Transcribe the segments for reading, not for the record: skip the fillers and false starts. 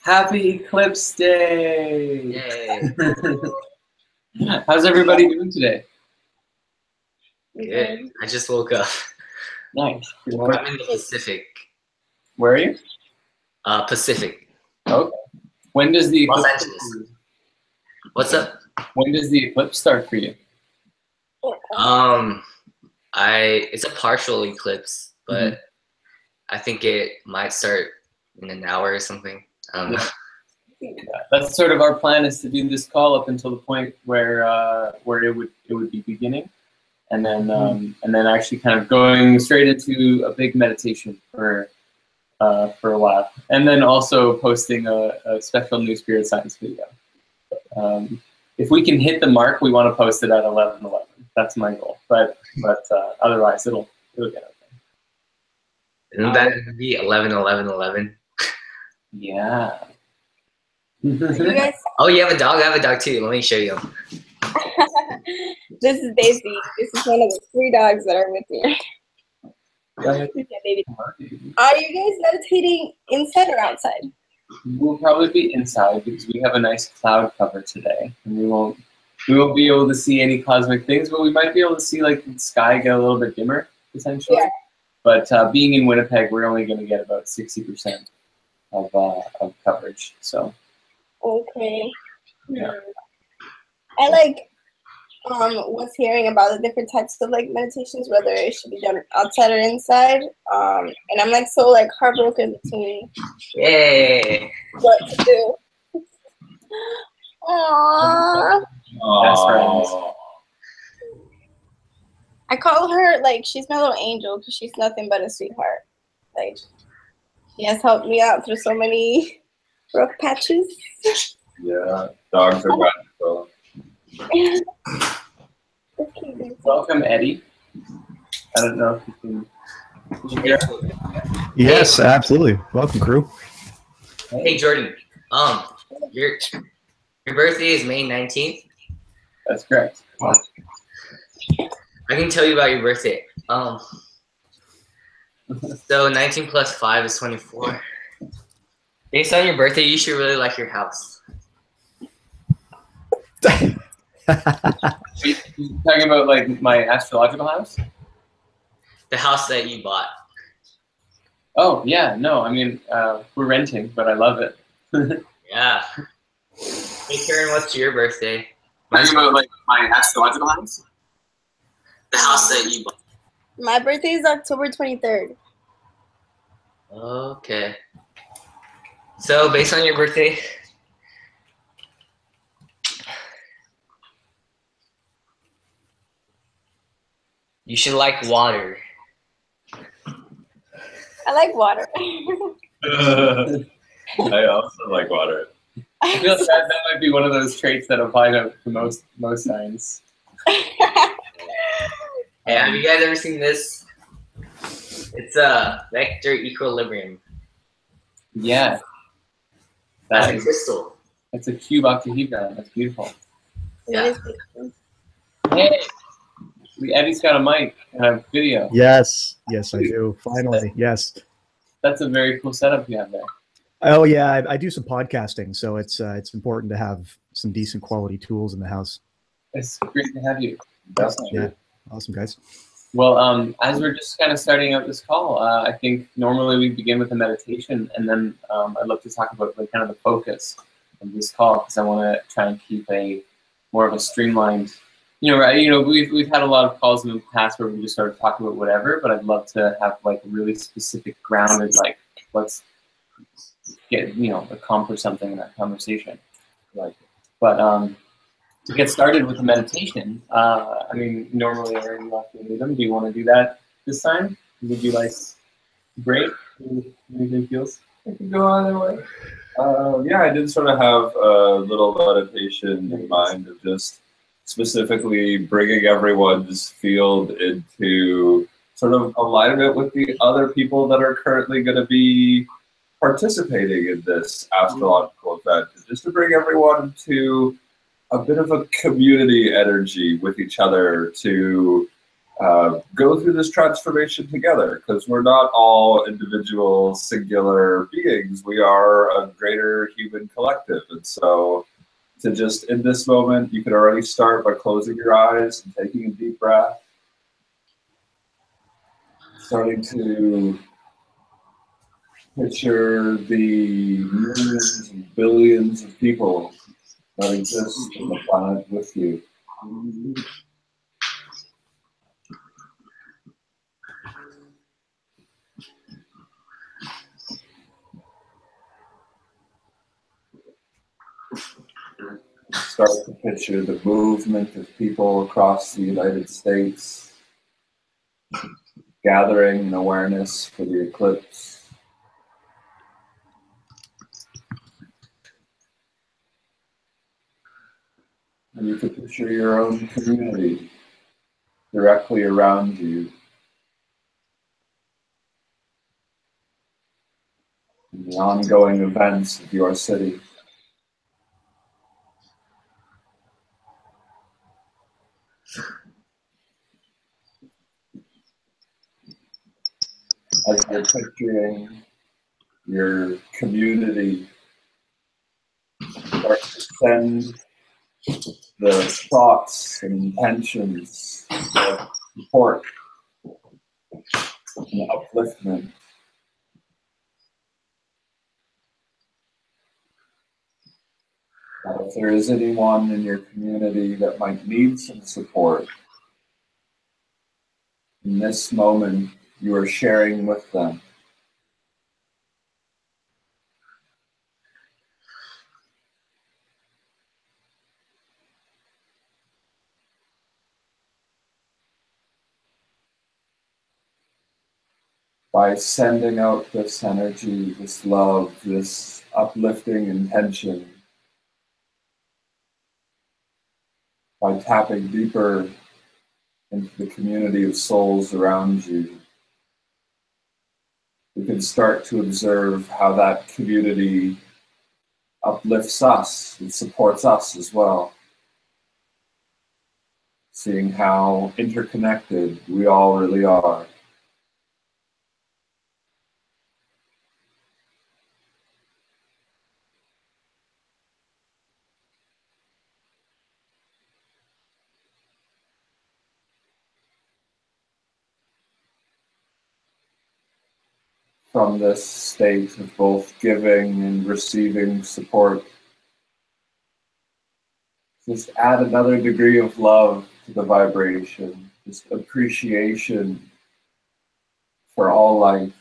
Happy Eclipse Day! Yay. How's everybody doing today? Good. I just woke up. Nice. I'm in the Pacific. Where are you? Pacific. Okay. When does the Los eclipse Angeles. What's up? When does the eclipse start for you? It's a partial eclipse, but I think it might start in an hour or something. I don't know. Yeah, that's sort of our plan, is to do this call up until the point where it would be beginning, and then actually kind of going straight into a big meditation for a while, and then also posting a special new spirit science video. If we can hit the mark, we want to post it at 11:11. That's my goal. But otherwise, it'll get okay. Isn't that going to be 11/11/11? Yeah. You guys, Oh, you have a dog? I have a dog too. Let me show you him. this is Daisy. This is one of the 3 dogs that are with me. Are you guys meditating inside or outside? We'll probably be inside because we have a nice cloud cover today, and we won't be able to see any cosmic things, but we might be able to see like the sky get a little bit dimmer potentially. Yeah. But being in Winnipeg, we're only going to get about 60% of coverage. So. Okay. Yeah. I was hearing about the different types of like meditations, whether it should be done outside or inside. And I'm like so like heartbroken between what to do. Aww. Best friends. I call her like she's my little angel because she's nothing but a sweetheart. Like she has helped me out through so many rough patches. Yeah, dogs are magical. Welcome, Eddie. I don't know if you can hear. Yes, absolutely. Welcome, crew. Hey, Jordan. Your birthday is May 19th? That's correct. I can tell you about your birthday. So 19 plus 5 is 24. Based on your birthday, you should really like your house. You talking about like my astrological house? The house that you bought. Oh yeah, no, I mean we're renting, but I love it. Yeah. Hey Karen, what's your birthday? Talking about like my astrological house? The house that you bought. My birthday is October 23rd. Okay. So based on your birthday, you should like water. I like water. I also like water. I feel like that might be one of those traits that apply to most signs. Hey, have you guys ever seen this? It's a vector equilibrium. Yeah. That's a crystal. It's a cube octahedron. That's beautiful. Yeah. Hey, Eddie's got a mic and a video. Yes, yes, I do. Finally, yes. That's a very cool setup you have there. Oh yeah, I do some podcasting, so it's important to have some decent quality tools in the house. It's great to have you. Yeah, awesome guys. Well, as we're just kind of starting out this call, I think normally we begin with a meditation, and then I'd love to talk about like kind of the focus of this call, because I want to try and keep more of a streamlined. We've had a lot of calls in the past where we just sort of talk about whatever, but I'd love to have like really specific, grounded, like let's get accomplish something in that conversation. To get started with the meditation, I mean, normally I already walk through them. Do you want to do that this time? Would you like break? Anything feels like it go either way? Yeah, I did sort of have a little meditation in mind of just specifically bringing everyone's field into sort of alignment with the other people that are currently going to be participating in this astrological event, just to bring everyone into a bit of a community energy with each other, to go through this transformation together, because we're not all individual singular beings. We are a greater human collective. And so to just, in this moment, you could already start by closing your eyes and taking a deep breath, starting to picture the millions and billions of people that exist on the planet with you. Start to picture the movement of people across the United States, gathering in awareness for the eclipse. And you could picture your own community directly around you. And the ongoing events of your city. As you're picturing your community, start to send the thoughts and intentions of support and upliftment. If there is anyone in your community that might need some support, in this moment you are sharing with them. By sending out this energy, this love, this uplifting intention, by tapping deeper into the community of souls around you, we can start to observe how that community uplifts us and supports us as well. Seeing how interconnected we all really are. From this state of both giving and receiving support, just add another degree of love to the vibration, just appreciation for all life.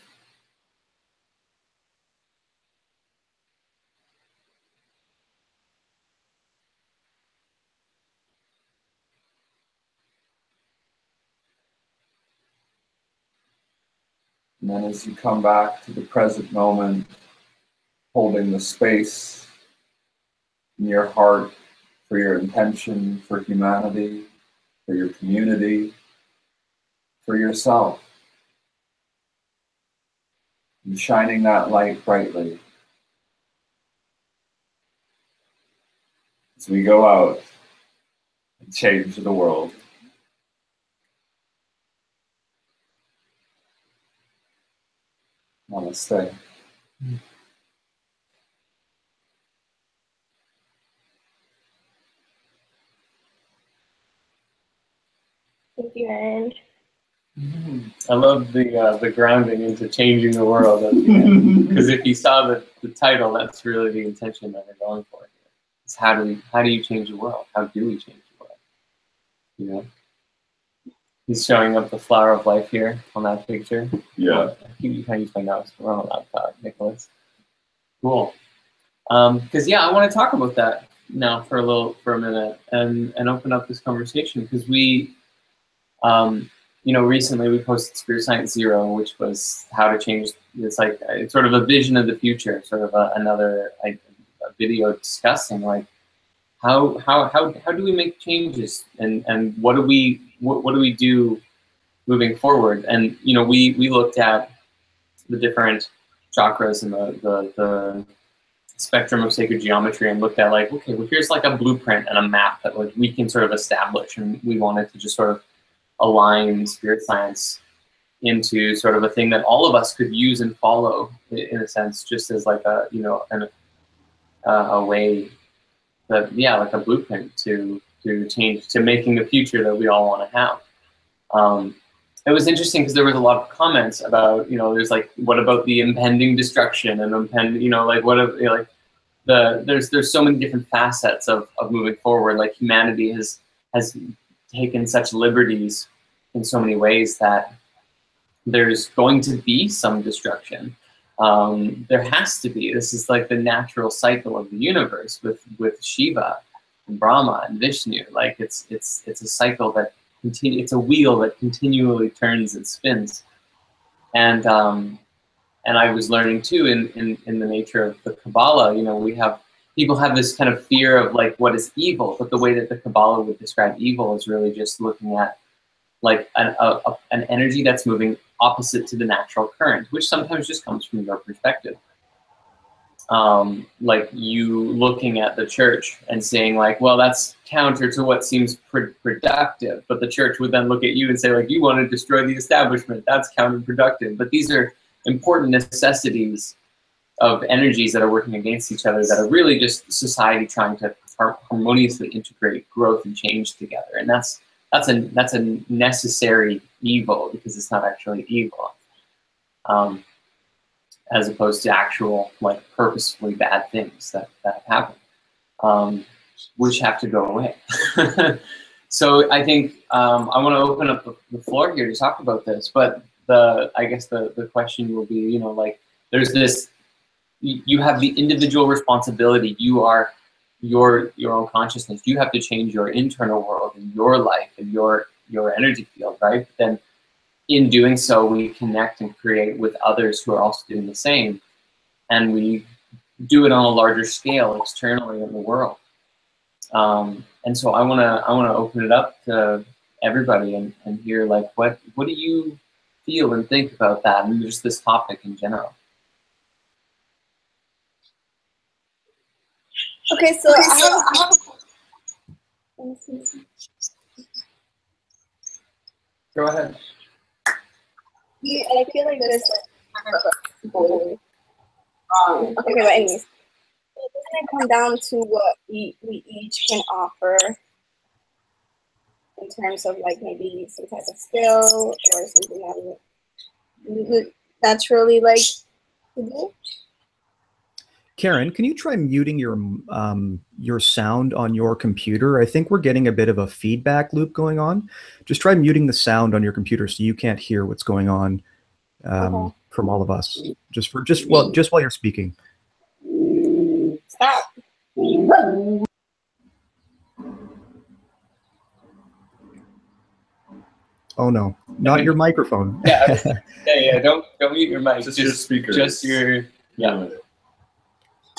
And then as you come back to the present moment, holding the space in your heart for your intention, for humanity, for your community, for yourself, and shining that light brightly as we go out and change the world. Namaste. Thank you, Aaron. I love the grounding into changing the world, because if you saw the title, that's really the intention that we're going for here. It's how do you change the world? How do we change the world? You know, he's showing up the flower of life here on that picture. Yeah. You can use my notes. We're on a laptop, Nicholas. Cool. Because yeah, I want to talk about that now for a minute and open up this conversation, because we. You know, recently we posted SpiritSide 0, which was how to change. It's like it's sort of a vision of the future, sort of another a video discussing like how do we make changes, and what do we do moving forward. And you know, we looked at the different chakras and the spectrum of sacred geometry and looked at like, okay, well here's like a blueprint and a map that like we can sort of establish, and we wanted to just sort of align spirit science into sort of a thing that all of us could use and follow, in a sense, just as like a, you know, a way that, yeah, like a blueprint to change, to making the future that we all want to have. It was interesting because there was a lot of comments about, you know, there's like, what about the impending destruction and impending, you know, like what if, you know, like there's so many different facets of moving forward. Like humanity has taken such liberties in so many ways that there's going to be some destruction. There has to be. This is like the natural cycle of the universe with Shiva and Brahma and Vishnu. Like it's a cycle that it's a wheel that continually turns and spins. And I was learning too in the nature of the Kabbalah, you know, people have this kind of fear of like what is evil, but the way that the Kabbalah would describe evil is really just looking at like an energy that's moving opposite to the natural current, which sometimes just comes from your perspective. Like you looking at the church and saying like, well, that's counter to what seems productive, but the church would then look at you and say like, you want to destroy the establishment, that's counterproductive. But these are important necessities of energies that are working against each other that are really just society trying to harmoniously integrate growth and change together. And that's a necessary evil, because it's not actually evil, as opposed to actual like purposefully bad things that happen, which have to go away. So I think I want to open up the floor here to talk about this, but I guess the question will be, you know, like there's this, you have the individual responsibility. You are your own consciousness. You have to change your internal world and your life and your energy field, right? But then in doing so, we connect and create with others who are also doing the same, and we do it on a larger scale externally in the world. And so I wanna open it up to everybody and hear like what do you feel and think about that, and just this topic in general. Okay, so Go ahead. yeah, I feel like there's okay, but anyways, so doesn't it come down to what we each can offer in terms of like maybe some type of skill or something that we would naturally like to do? Karen, can you try muting your sound on your computer? I think we're getting a bit of a feedback loop going on. Just try muting the sound on your computer so you can't hear what's going on from all of us. Just while you're speaking. Stop. Oh no, not your microphone. Yeah. Don't mute your mic. Just your speakers. Just your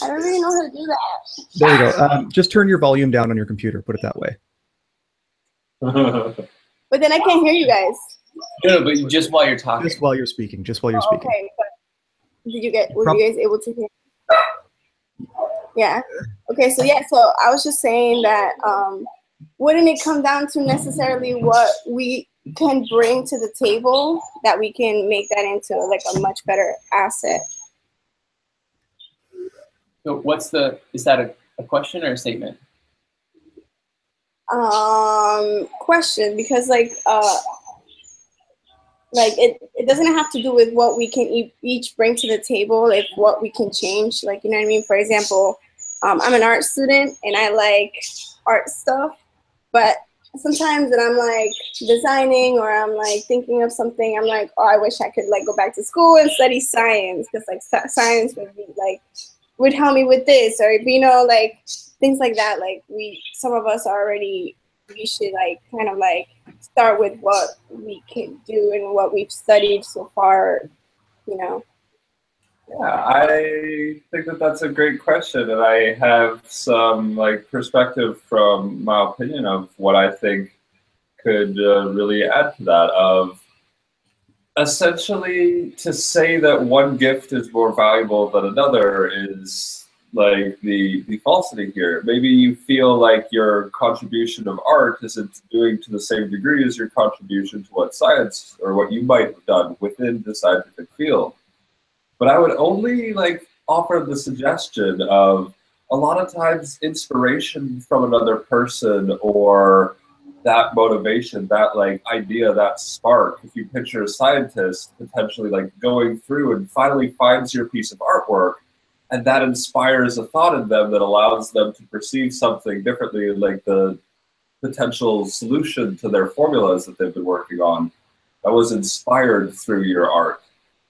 I don't really know how to do that. There you go. Just turn your volume down on your computer. Put it that way. But then I can't hear you guys. No, but just while you're talking. Just while you're speaking. Just while you're speaking. Okay, but were you guys able to hear? Yeah. Okay, so yeah, so I was just saying that wouldn't it come down to necessarily what we can bring to the table that we can make that into like a much better asset? So is that a question or a statement? Question, because like it doesn't have to do with what we can each bring to the table, if what we can change, like, you know what I mean? For example, I'm an art student and I like art stuff, but sometimes when I'm like designing or I'm like thinking of something, I'm like, oh, I wish I could like go back to school and study science, because like science would help me with this, or, you know, like things like that. Like some of us we should like kind of like start with what we can do and what we've studied so far, you know. Yeah, I think that's a great question, and I have some like perspective from my opinion of what I think could really add to that. Of essentially, to say that one gift is more valuable than another is like the falsity here. Maybe you feel like your contribution of art isn't doing to the same degree as your contribution to what science or what you might have done within the scientific field. But I would only like offer the suggestion of a lot of times inspiration from another person or that motivation, that like idea, that spark. If you picture a scientist potentially like going through and finally finds your piece of artwork, and that inspires a thought in them that allows them to perceive something differently, like the potential solution to their formulas that they've been working on, that was inspired through your art.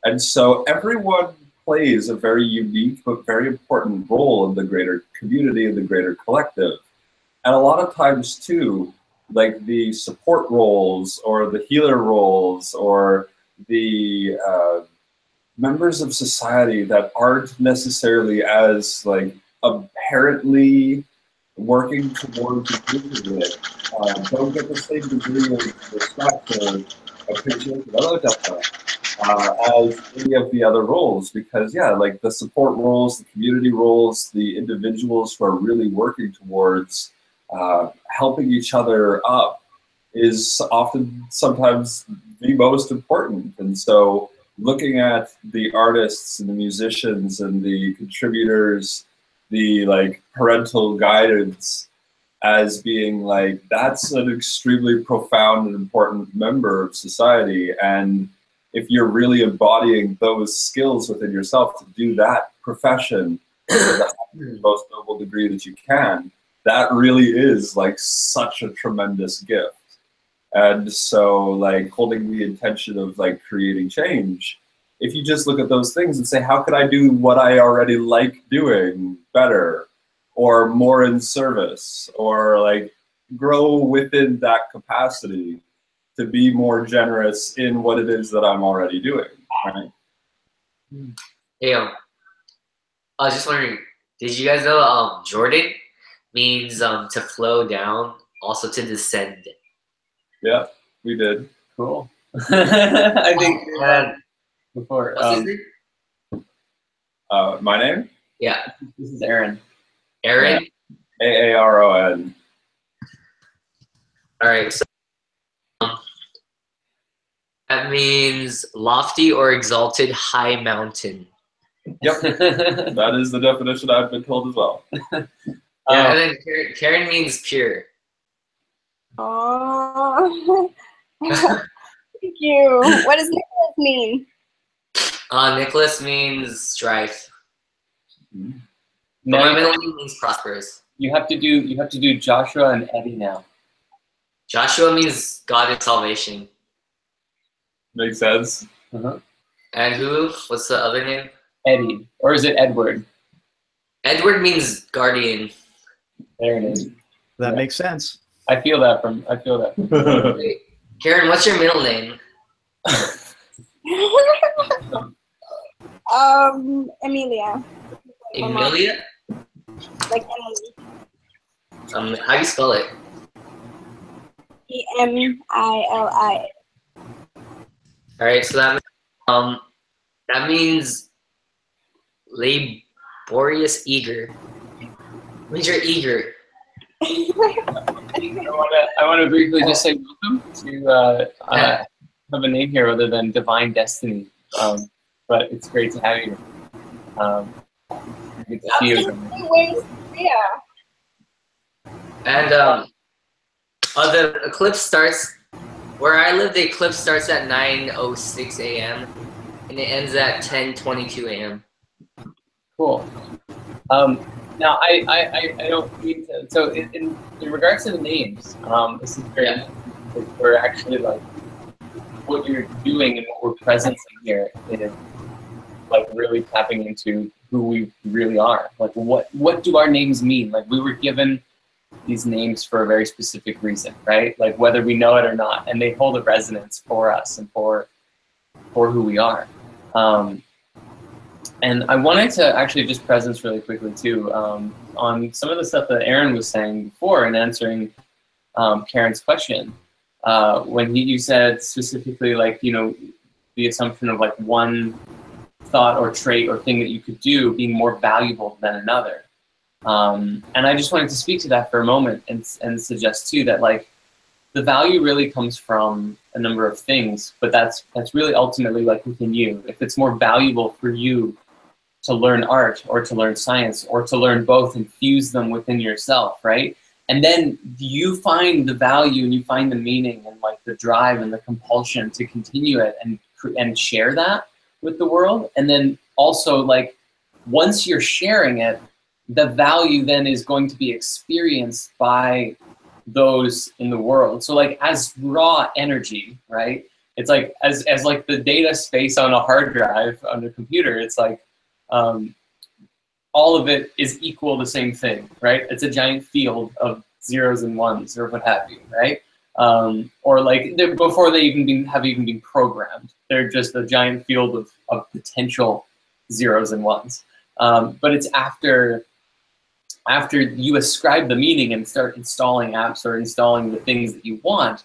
And so everyone plays a very unique but very important role in the greater community, in the greater collective. And a lot of times too, like the support roles or the healer roles or the members of society that aren't necessarily as like apparently working towards achieving it don't get the same degree of respect or appreciation as any of the other roles, because yeah, like the support roles, the community roles, the individuals who are really working towards helping each other up is often sometimes the most important. And so looking at the artists and the musicians and the contributors, the like parental guidance as being like, that's an extremely profound and important member of society. And if you're really embodying those skills within yourself to do that profession to the most noble degree that you can, that really is like such a tremendous gift. And so like holding the intention of like creating change, if you just look at those things and say, how could I do what I already like doing better or more in service, or like grow within that capacity to be more generous in what it is that I'm already doing, right? Hey, I was just wondering, did you guys know Jordan means to flow down, also to descend? Yeah, we did. Cool. I think before. What's his name? My name? Yeah. This is Aaron. Aaron? Aaron. All right, so that means lofty or exalted high mountain. Yep, that is the definition I've been told as well. Yeah, and then Karen means pure. Oh, thank you. What does Nicholas mean? Nicholas means strife. Now my middle name means prosperous. You have to do Joshua and Eddie now. Joshua means God and salvation. Makes sense. And who? What's the other name? Eddie, or is it Edward? Edward means guardian. There it is. That makes sense. I feel that. Wait, Karen, what's your middle name? Emilia. Emilia? Like Emily. How do you spell it? Emili. All right, so that means laborious eager. It means you're eager. I want to briefly just say welcome to have a name here other than Divine Destiny. But it's great to have you. Good to see you. Yeah. And the eclipse starts where I live. The eclipse starts at 9:06 a.m. and it ends at 10:22 a.m. Cool. Now I don't mean to. So in regards to the names, this is very interesting. We're actually like what you're doing and what we're presencing here is like really tapping into who we really are. Like what do our names mean? Like we were given these names for a very specific reason, right? Like whether we know it or not, and they hold a resonance for us and for who we are. And I wanted to actually just presence really quickly too on some of the stuff that Aaron was saying before in answering Karen's question. When you said specifically like, you know, the assumption of like one thought or trait or thing that you could do being more valuable than another. And I just wanted to speak to that for a moment and suggest too that like the value really comes from a number of things, but that's really ultimately like within you. If it's more valuable for you to learn art or to learn science or to learn both and fuse them within yourself, right? And then you find the value and you find the meaning and like the drive and the compulsion to continue it and share that with the world. And then also like once you're sharing it, the value then is going to be experienced by those in the world. So like as raw energy, right? It's like as like the data space on a hard drive on a computer, it's like all of it is equal the same thing, right? It's a giant field of zeros and ones or what have you, right? Or like before they have even been programmed, they're just a giant field of potential zeros and ones. But it's after you ascribe the meaning and start installing apps or installing the things that you want,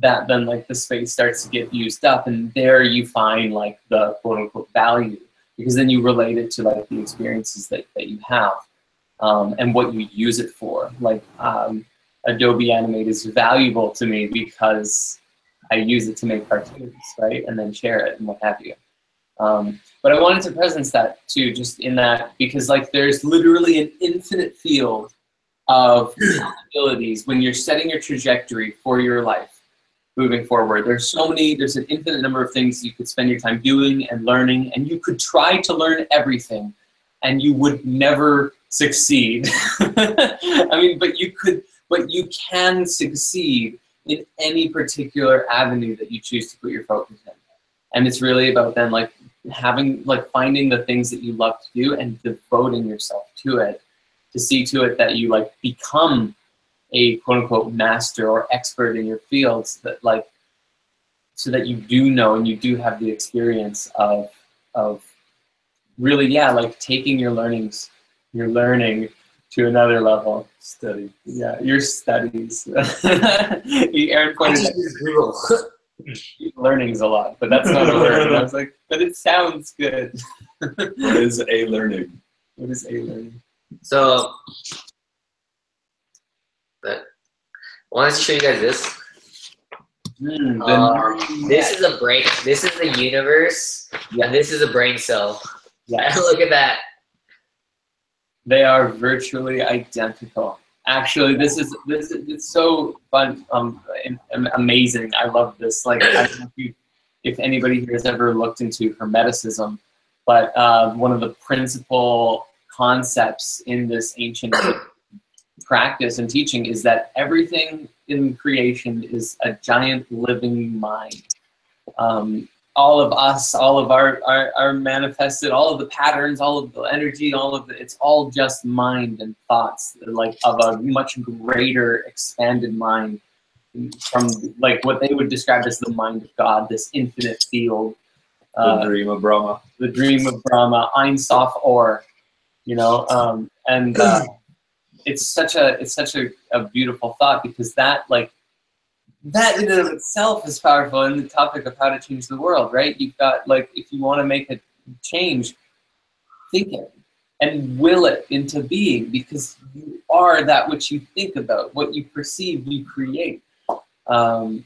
that then like the space starts to get used up, and there you find like the quote unquote value, because then you relate it to like the experiences that you have and what you use it for. Like Adobe Animate is valuable to me because I use it to make cartoons, right? And then share it and what have you. But I wanted to presence that too, just in that, because like there's literally an infinite field of possibilities when you're setting your trajectory for your life moving forward. There's an infinite number of things you could spend your time doing and learning, and you could try to learn everything and you would never succeed. I mean, but you can succeed in any particular avenue that you choose to put your focus in. And it's really about then like finding the things that you love to do and devoting yourself to it, to see to it that you like become a quote unquote master or expert in your fields, that like, so that you do know and you do have the experience of really, yeah, like taking your learning to another level. Study. Yeah, your studies. Aaron pointed out learning's a lot, but that's not a word. And I was like, but it sounds good. What is a learning? What is a learning? So, but I wanted to show you guys this. This is a brain. This is the universe, and this is a brain cell. Yeah, look at that. They are virtually identical. Actually, it's so fun, amazing. I love this. Like, I don't know if anybody here has ever looked into hermeticism, but one of the principal concepts in this ancient practice and teaching is that everything in creation is a giant living mind. All of us, all of our manifested, all of the patterns, all of the energy, it's all just mind and thoughts, like of a much greater expanded mind, from like what they would describe as the mind of God, this infinite field. The dream of Brahma. The dream of Brahma, Ein Sof Or, you know, and it's such a beautiful thought, because that in and of itself is powerful in the topic of how to change the world, right? You've got, like, if you want to make a change, think it and will it into being, because you are that which you think about. What you perceive, you create. And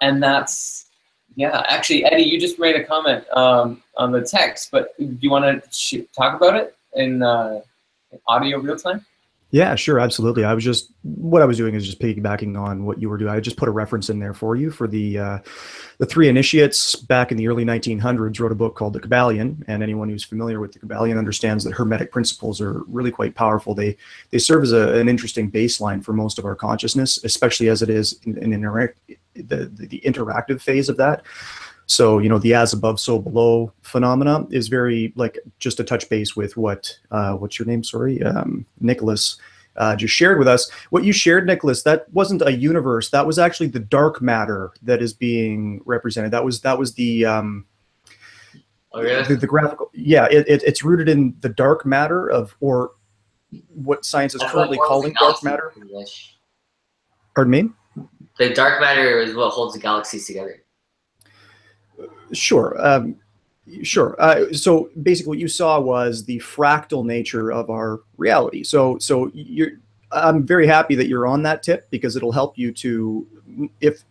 that's, yeah, actually, Eddie, you just made a comment on the text, but do you want to talk about it in audio real time? Yeah, sure, absolutely. What I was doing is just piggybacking on what you were doing. I just put a reference in there for you for the three initiates back in the early 1900s wrote a book called The Kybalion, and anyone who's familiar with the Kybalion understands that hermetic principles are really quite powerful. They serve as an interesting baseline for most of our consciousness, especially as it is in the interactive phase of that. So, you know, the as above, so below phenomena is very, like, just to touch base with what, what's your name? Sorry, Nicholas just shared with us. What you shared, Nicholas, that wasn't a universe. That was actually the dark matter that is being represented. That was the, oh, yeah? the graphical. Yeah, it's rooted in the dark matter or what science is currently calling dark matter. Pardon me? The dark matter is what holds the galaxies together. Sure. Sure. So basically what you saw was the fractal nature of our reality. So I'm very happy that you're on that tip, because it'll help you to,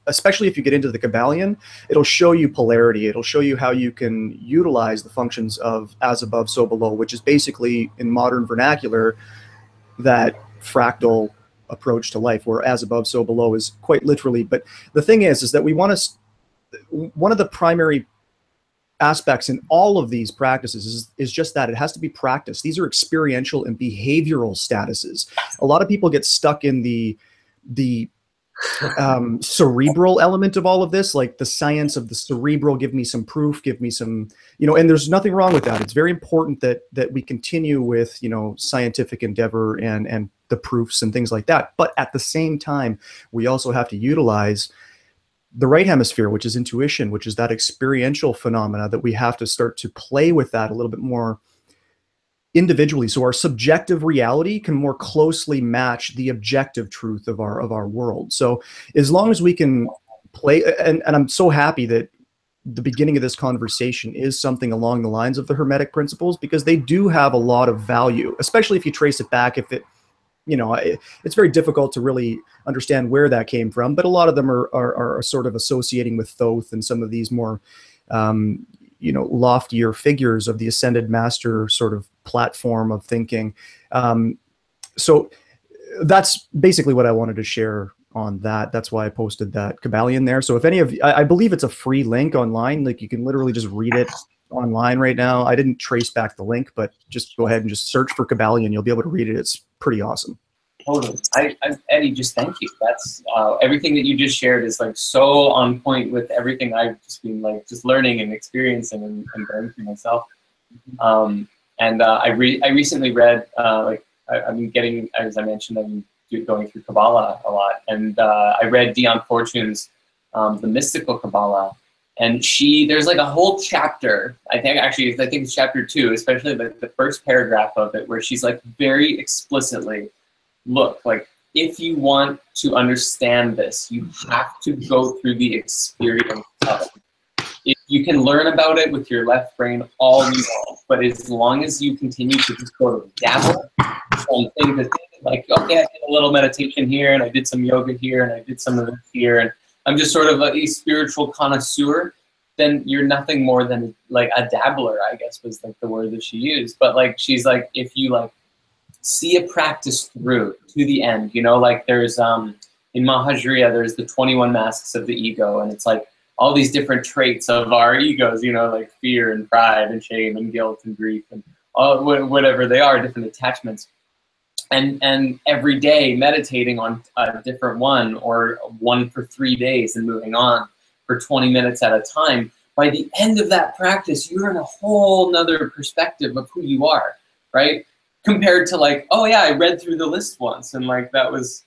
especially if you get into the Kabbalion, it'll show you polarity. It'll show you how you can utilize the functions of as above, so below, which is basically, in modern vernacular, that fractal approach to life, where as above, so below is quite literally. But the thing is that we want to, one of the primary aspects in all of these practices is just that it has to be practiced. These are experiential and behavioral statuses. A lot of people get stuck in the cerebral element of all of this, like the science of the cerebral. Give me some proof, give me some, and there's nothing wrong with that. It's very important that we continue with, scientific endeavor and the proofs and things like that. But at the same time, we also have to utilize the right hemisphere, which is intuition, which is that experiential phenomena, that we have to start to play with that a little bit more individually, so our subjective reality can more closely match the objective truth of our world. So as long as we can play, and I'm so happy that the beginning of this conversation is something along the lines of the Hermetic principles, because they do have a lot of value, especially if you trace it back. If it, it's very difficult to really understand where that came from, but a lot of them are sort of associating with Thoth and some of these more, loftier figures of the ascended master sort of platform of thinking. So that's basically what I wanted to share on that. That's why I posted that Kabbalion there. So if any of, I believe it's a free link online, like you can literally just read it online right now. I didn't trace back the link, but just go ahead and just search for Kabbalion. You'll be able to read it. It's pretty awesome. Totally. Eddie, just thank you. That's everything that you just shared is like so on point with everything I've just been like just learning and experiencing and going through myself. I recently read I've been getting, as I mentioned, I've been going through Kabbalah a lot, and I read Dion Fortune's The Mystical Kabbalah, and there's like a whole chapter. I think it's chapter 2, especially the first paragraph of it, where she's like very explicitly, look, like if you want to understand this, you have to go through the experience of it. If you can learn about it with your left brain all you want, but as long as you continue to just sort of dabble and think like, okay, I did a little meditation here, and I did some yoga here, and I did some of this here, and I'm just sort of a spiritual connoisseur, then you're nothing more than like a dabbler, I guess was like the word that she used. But like, she's like, if you like see a practice through to the end, like there's in Mahajriya, there's the 21 masks of the ego, and it's like all these different traits of our egos, like fear and pride and shame and guilt and grief and all, whatever they are, different attachments. And every day meditating on a different one, or one for 3 days and moving on for 20 minutes at a time. By the end of that practice, you're in a whole nother perspective of who you are, right? Compared to like, oh yeah, I read through the list once and like that was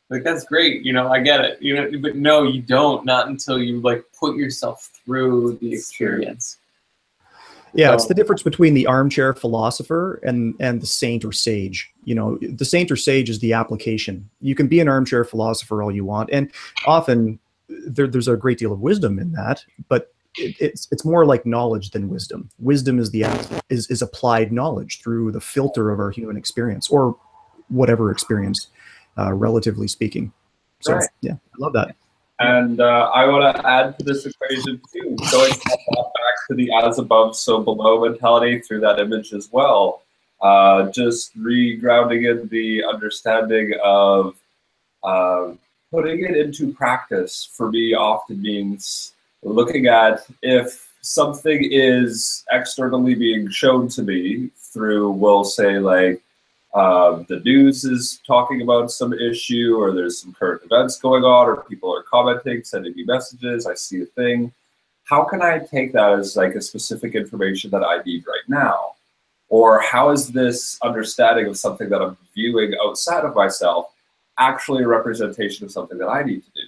like, that's great, I get it, but no, you don't, not until you like put yourself through the experience. Yeah, it's the difference between the armchair philosopher and the saint or sage. The saint or sage is the application. You can be an armchair philosopher all you want, and often there's a great deal of wisdom in that, but it's more like knowledge than wisdom. Wisdom is applied knowledge through the filter of our human experience, or whatever experience, relatively speaking. So right. Yeah, I love that. And I want to add to this equation too, going back to the as above, so below mentality through that image as well. Just re-grounding in the understanding of putting it into practice for me often means looking at if something is externally being shown to me through, we'll say like, the news is talking about some issue, or there's some current events going on, or people are commenting, sending me messages, I see a thing. How can I take that as like a specific information that I need right now? Or how is this understanding of something that I'm viewing outside of myself actually a representation of something that I need to do?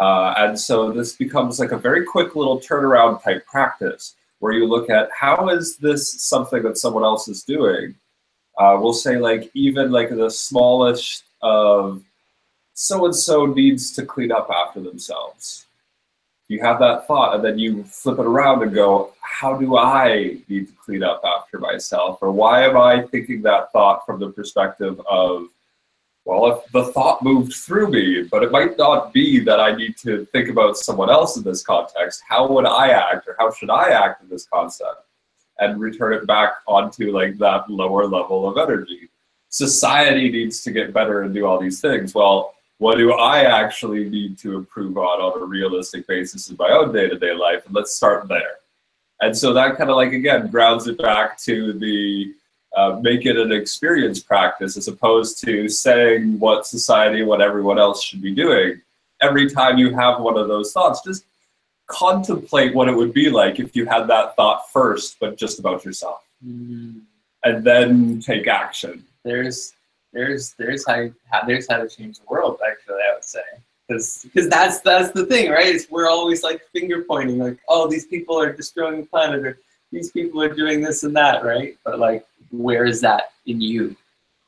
And so this becomes like a very quick little turnaround type practice, where you look at how is this something that someone else is doing. We'll say like even like the smallest of so-and-so needs to clean up after themselves. you have that thought and then you flip it around and go, how do I need to clean up after myself? Or why am I thinking that thought from the perspective of, well, if the thought moved through me, but it might not be that I need to think about someone else in this context. How would I act, or how should I act in this concept? And return it back onto like that lower level of energy. Society needs to get better and do all these things. Well, what do I actually need to improve on a realistic basis in my own day-to-day life? And let's start there. And so that kind of like, again, grounds it back to the make it an experience practice, as opposed to saying what society, what everyone else should be doing. Every time you have one of those thoughts, just contemplate what it would be like if you had that thought first, but just about yourself, and then take action. There's how to change the world. Actually, I would say, because that's the thing, right? It's, we're always like finger pointing, like, oh, these people are destroying the planet, or these people are doing this and that, right? But like, where is that in you?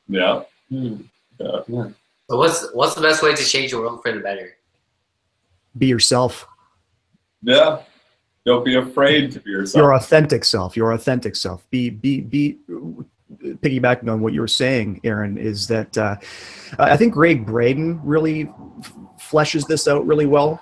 Yeah. Yeah. So what's the best way to change the world for the better? Be yourself. Yeah. Don't be afraid to be yourself. Your authentic self. Your authentic self. Be piggybacking on what you were saying, Aaron, is that I think Greg Braden really fleshes this out really well.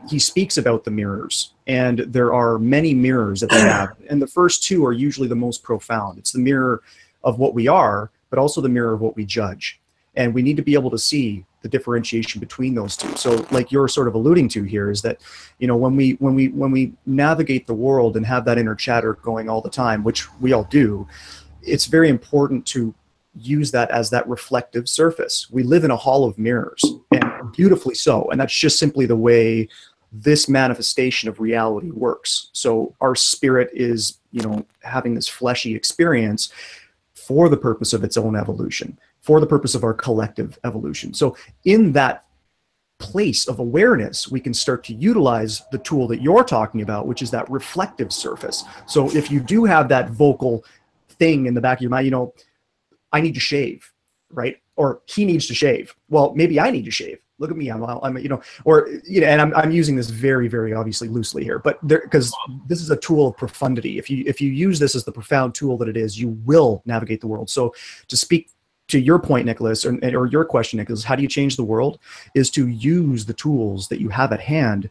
He speaks about the mirrors, and there are many mirrors that they have, and the first two are usually the most profound. It's the mirror of what we are, but also the mirror of what we judge, and we need to be able to see the differentiation between those two. So like you're sort of alluding to here, is that, you know, when we navigate the world and have that inner chatter going all the time, which we all do, it's very important to use that as that reflective surface. We live in a hall of mirrors, and beautifully so, and that's just simply the way this manifestation of reality works. So our spirit is, you know, having this fleshy experience for the purpose of its own evolution, for the purpose of our collective evolution. So in that place of awareness, we can start to utilize the tool that you're talking about, which is that reflective surface. So if you do have that vocal thing in the back of your mind, you know, I need to shave, right? Or he needs to shave. Well, maybe I need to shave. Look at me, I'm you know, or, you know, and I'm using this very, very obviously loosely here, but because this is a tool of profundity. If you use this as the profound tool that it is, you will navigate the world. So to speak to your point, Nicholas, or your question, Nicholas, how do you change the world? Is to use the tools that you have at hand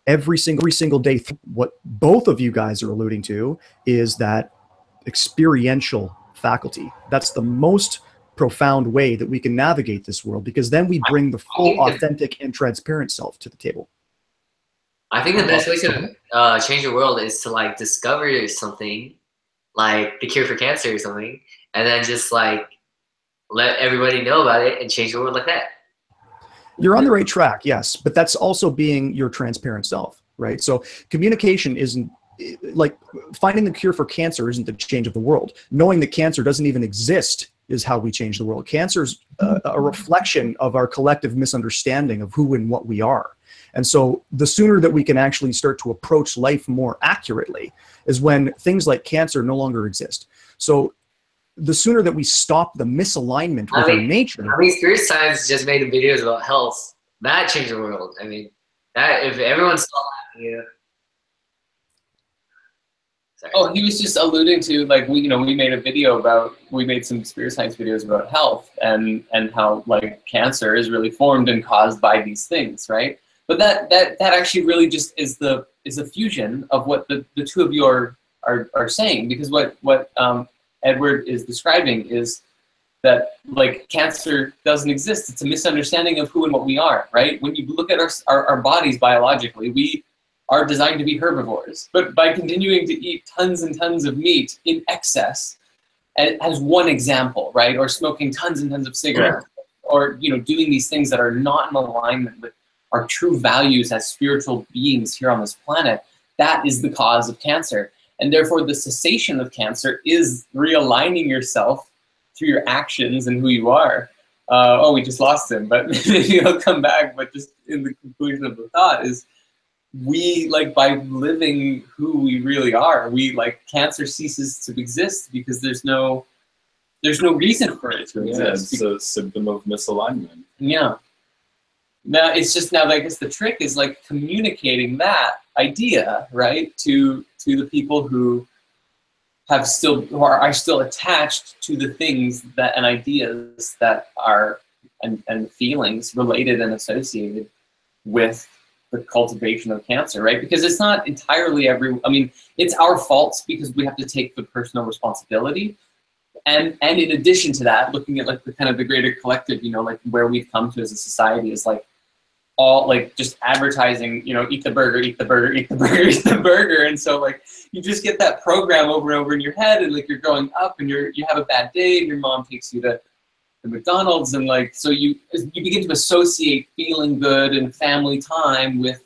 every single day. What both of you guys are alluding to is that experiential faculty. That's the most profound way that we can navigate this world, because then we bring the full, authentic, and transparent self to the table. I think the best way to change the world is to like discover something, like the cure for cancer or something, and then just like let everybody know about it and change the world like that. You're on the right track, yes, but that's also being your transparent self, right? So communication isn't, like, finding the cure for cancer isn't the change of the world. Knowing that cancer doesn't even exist is how we change the world. Cancer's a reflection of our collective misunderstanding of who and what we are. And so the sooner that we can actually start to approach life more accurately is when things like cancer no longer exist. So the sooner that we stop the misalignment with our nature. I mean, SpiritSide just made videos about health. That changed the world. I mean, that if everyone saw that, you know. Sorry. Oh, he was just alluding to, like, we made a video about, we made some spirit science videos about health and how, like, cancer is really formed and caused by these things, right? But that actually really just is a fusion of what the two of you are saying, because what Edward is describing is that, like, cancer doesn't exist. It's a misunderstanding of who and what we are, right? When you look at our bodies biologically, we are designed to be herbivores, but by continuing to eat tons and tons of meat in excess, as one example, right? Or smoking tons and tons of cigarettes, or, you know, doing these things that are not in alignment with our true values as spiritual beings here on this planet, that is the cause of cancer. And therefore the cessation of cancer is realigning yourself through your actions and who you are. Oh, we just lost him, but maybe he'll come back. But just in the conclusion of the thought is, we, like, by living who we really are, we, like, cancer ceases to exist because there's no reason for it to exist. Yeah, it's a symptom of misalignment. Yeah. now it's just now, I guess the trick is like communicating that idea, right, to the people who are still attached to the things that and ideas that are and feelings related and associated with the cultivation of cancer, right? Because it's not entirely I mean, it's our faults because we have to take the personal responsibility. And in addition to that, looking at like the kind of the greater collective, you know, like where we've come to as a society is like all like just advertising, you know, eat the burger, eat the burger, eat the burger, eat the burger. And so like you just get that program over and over in your head, and like you're growing up and you have a bad day and your mom takes you to the McDonald's, and like so you begin to associate feeling good and family time with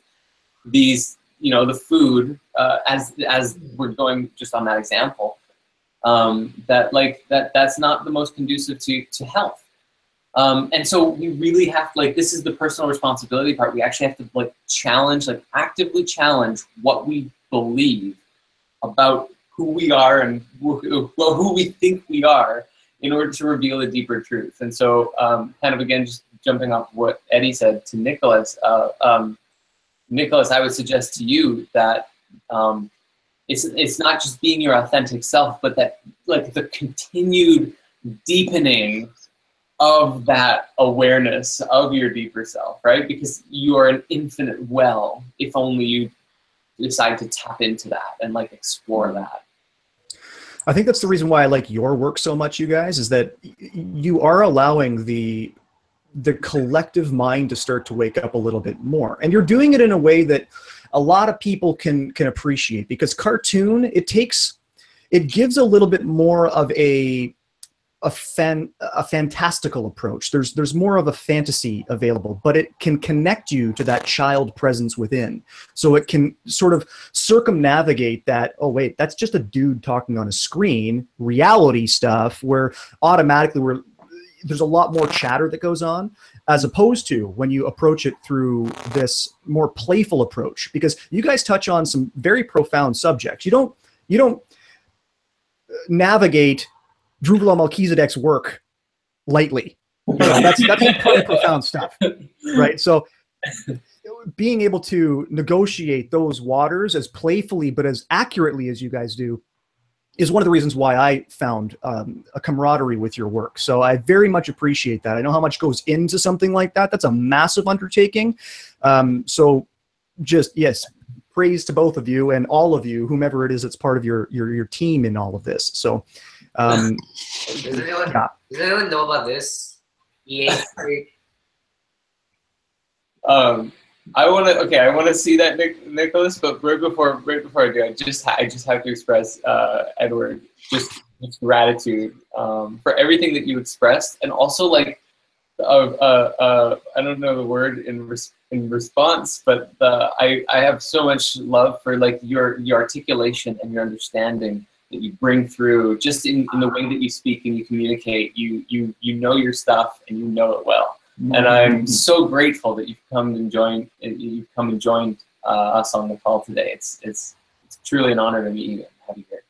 these, you know, the food as we're going just on that example. That's not the most conducive to health. And so we really have to, like, this is the personal responsibility part. We actually have to like challenge, like actively challenge what we believe about who we are and who we think we are in order to reveal a deeper truth. And so kind of again, just jumping off what Eddie said to Nicholas, Nicholas, I would suggest to you that it's not just being your authentic self, but that like the continued deepening of that awareness of your deeper self, right? Because you are an infinite well, if only you decide to tap into that and like explore that. I think that's the reason why I like your work so much, you guys, is that you are allowing the collective mind to start to wake up a little bit more. And you're doing it in a way that a lot of people can appreciate, because cartoon, it gives a little bit more of a fantastical approach. There's more of a fantasy available, but it can connect you to that child presence within. So it can sort of circumnavigate that, oh wait, that's just a dude talking on a screen, reality stuff, where automatically there's a lot more chatter that goes on, as opposed to when you approach it through this more playful approach, because you guys touch on some very profound subjects. You don't navigate Drupal Melchizedek's work lightly. You know, that's pretty profound stuff, right? So being able to negotiate those waters as playfully but as accurately as you guys do is one of the reasons why I found a camaraderie with your work. So I very much appreciate that. I know how much goes into something like that. That's a massive undertaking. So just, yes, praise to both of you and all of you, whomever it is that's part of your team in all of this. So does anyone know about this? EA. I want to see that, Nicholas. But right before I do, I just have to express, Edward, just gratitude for everything that you expressed, and also like, I don't know the word in response, but I have so much love for like your articulation and your understanding that you bring through just in the way that you speak and you communicate. You know your stuff and you know it well. And I'm so grateful that you've come and joined us on the call today. It's truly an honor to meet you and have you here.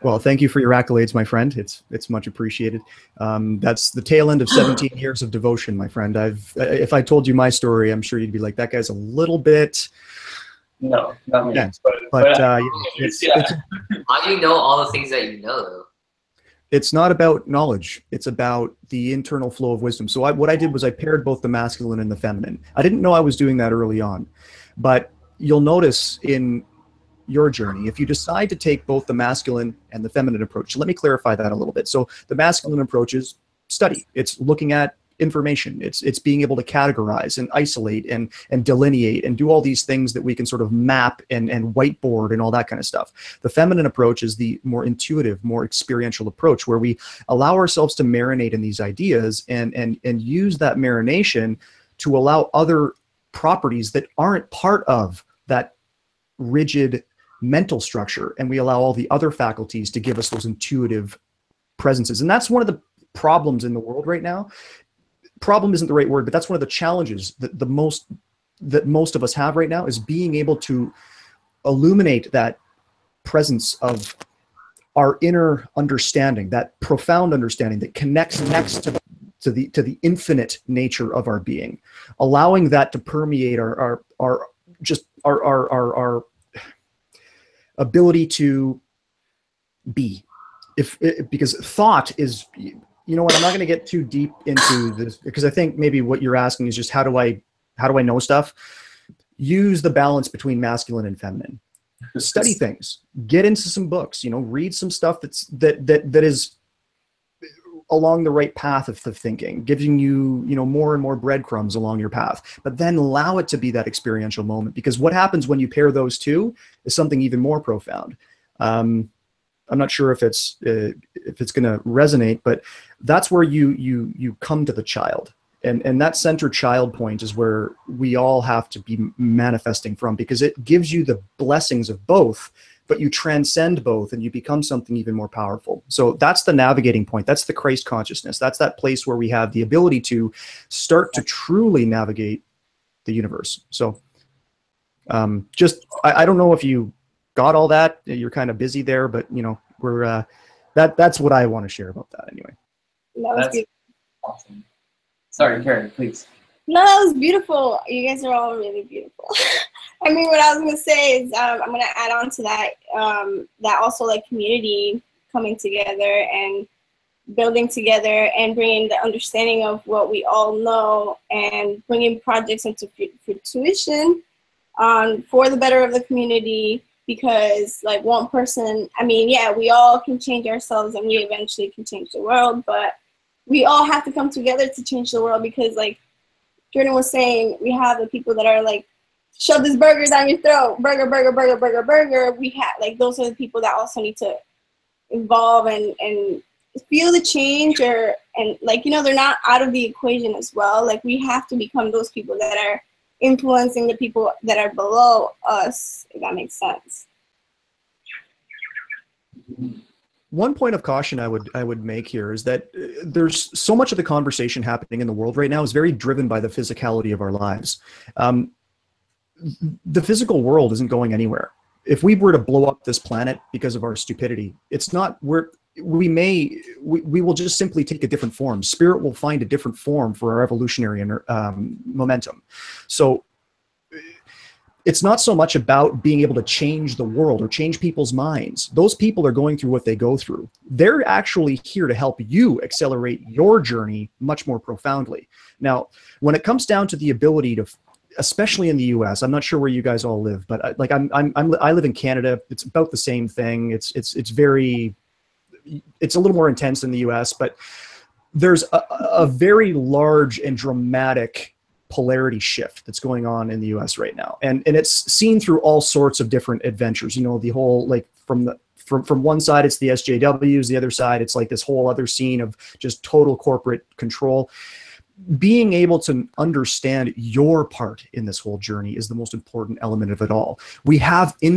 Well, thank you for your accolades, my friend. It's much appreciated. That's the tail end of 17 years of devotion, my friend. If I told you my story, I'm sure you'd be like, that guy's a little bit. No, not me. Yeah. But it's how do you know all the things that you know, though? It's not about knowledge. It's about the internal flow of wisdom. So what I did was I paired both the masculine and the feminine. I didn't know I was doing that early on, but you'll notice in your journey, if you decide to take both the masculine and the feminine approach. So let me clarify that a little bit. So the masculine approach is study. It's looking at information. It's being able to categorize and isolate and delineate and do all these things that we can sort of map and whiteboard and all that kind of stuff. The feminine approach is the more intuitive, more experiential approach, where we allow ourselves to marinate in these ideas and use that marination to allow other properties that aren't part of that rigid mental structure, and we allow all the other faculties to give us those intuitive presences. And that's one of the problems in the world right now. Problem isn't the right word, but that's one of the challenges that most of us have right now, is being able to illuminate that presence of our inner understanding, that profound understanding that connects next to to the infinite nature of our being, allowing that to permeate our ability to be. Because thought is, you know what, I'm not going to get too deep into this, because I think maybe what you're asking is just how do I know stuff? Use the balance between masculine and feminine. Study things, get into some books, you know, read some stuff that is along the right path of the thinking, giving you, you know, more and more breadcrumbs along your path, but then allow it to be that experiential moment, because what happens when you pair those two is something even more profound. I'm not sure if it's going to resonate, but that's where you come to the child, and that center child point is where we all have to be manifesting from, because it gives you the blessings of both, but you transcend both and you become something even more powerful. So that's the navigating point. That's the Christ consciousness. That's that place where we have the ability to start to truly navigate the universe. So I don't know if you got all that. You're kind of busy there, but you know, we're that's what I want to share about that anyway. That's awesome. Sorry, Karen, please. No, that was beautiful. You guys are all really beautiful. I mean, what I was gonna say is I'm gonna add on to that. That also, like, community coming together and building together and bringing the understanding of what we all know and bringing projects into fruition for the better of the community. Because, like, one person, I mean, yeah, we all can change ourselves and we eventually can change the world, but we all have to come together to change the world, because, like Jordan was saying, we have the people that are like, shove this burger down your throat, burger, burger, burger, burger, burger. We have, like, those are the people that also need to evolve and feel the change, and like, you know, they're not out of the equation as well. Like, we have to become those people that are influencing the people that are below us, if that makes sense. One point of caution I would make here is that there's so much of the conversation happening in the world right now is very driven by the physicality of our lives. The physical world isn't going anywhere. If we were to blow up this planet because of our stupidity, it's not, we will just simply take a different form. Spirit will find a different form for our evolutionary momentum. So it's not so much about being able to change the world or change people's minds. Those people are going through what they go through. They're actually here to help you accelerate your journey much more profoundly. Now, when it comes down to the ability to, especially in the US, I'm not sure where you guys all live, but I live in Canada. It's about the same thing. It's a little more intense in the US, but there's a very large and dramatic polarity shift that's going on in the US right now. And it's seen through all sorts of different adventures. You know, the whole, like, from one side, it's the SJWs, the other side, it's like this whole other scene of just total corporate control. Being able to understand your part in this whole journey is the most important element of it all. We have an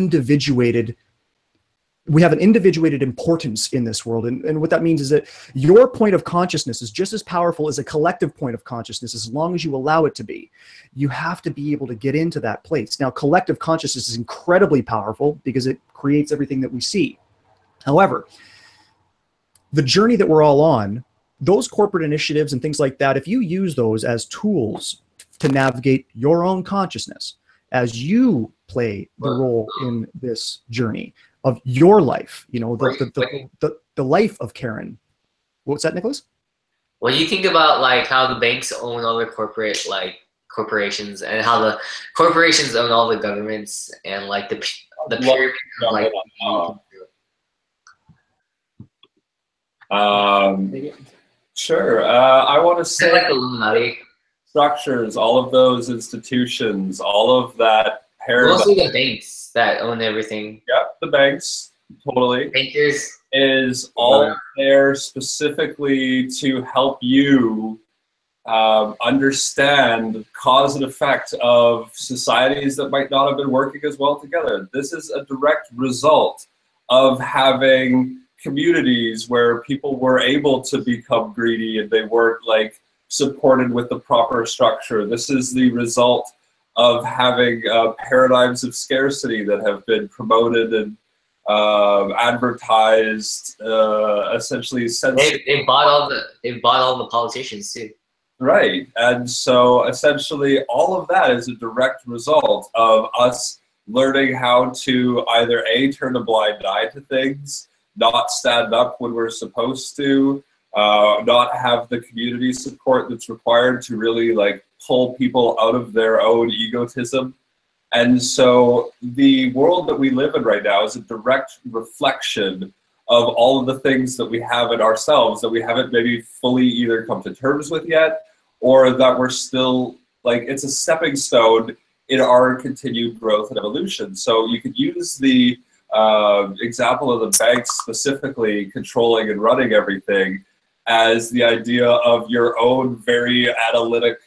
individuated importance in this world. And what that means is that your point of consciousness is just as powerful as a collective point of consciousness, as long as you allow it to be. You have to be able to get into that place. Now, collective consciousness is incredibly powerful because it creates everything that we see. However, the journey that we're all on, those corporate initiatives and things like that, if you use those as tools to navigate your own consciousness, as you play the role in this journey of your life, you know, the life of Karen. What's that, Nicholas? What do you think about, like, how the banks own all the corporations, and how the corporations own all the governments, and like the pyramid, like, sure. I want to say, like Illuminati structures, all of those institutions, all of that paradigm. Mostly the banks that own everything. Yep, the banks, totally. Bankers is all there specifically to help you understand cause and effect of societies that might not have been working as well together. This is a direct result of having communities where people were able to become greedy and they weren't, like, supported with the proper structure. This is the result of having paradigms of scarcity that have been promoted and advertised, essentially they bought all the politicians too. Right, and so essentially all of that is a direct result of us learning how to either A, turn a blind eye to things, not stand up when we're supposed to, not have the community support that's required to really like pull people out of their own egotism. And so the world that we live in right now is a direct reflection of all of the things that we have in ourselves that we haven't maybe fully either come to terms with yet, or that we're still, like, it's a stepping stone in our continued growth and evolution. So you could use the example of the banks specifically controlling and running everything as the idea of your own very analytic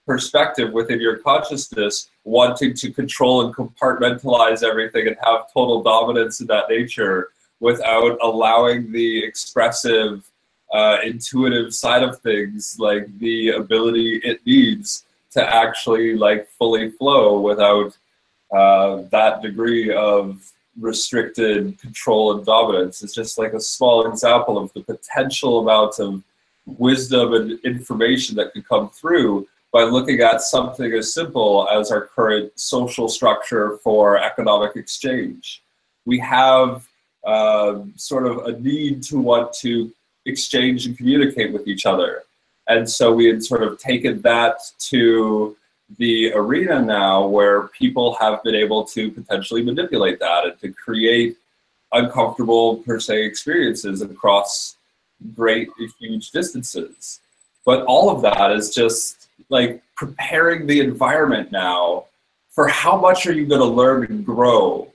perspective within your consciousness, wanting to control and compartmentalize everything and have total dominance in that nature without allowing the expressive, intuitive side of things, like the ability it needs to actually like fully flow without that degree of restricted control and dominance. It's just like a small example of the potential amount of wisdom and information that could come through by looking at something as simple as our current social structure for economic exchange. We have sort of a need to want to exchange and communicate with each other. And so we had sort of taken that to the arena now where people have been able to potentially manipulate that and to create uncomfortable, per se, experiences across great, huge distances. But all of that is just like preparing the environment now for how much are you going to learn and grow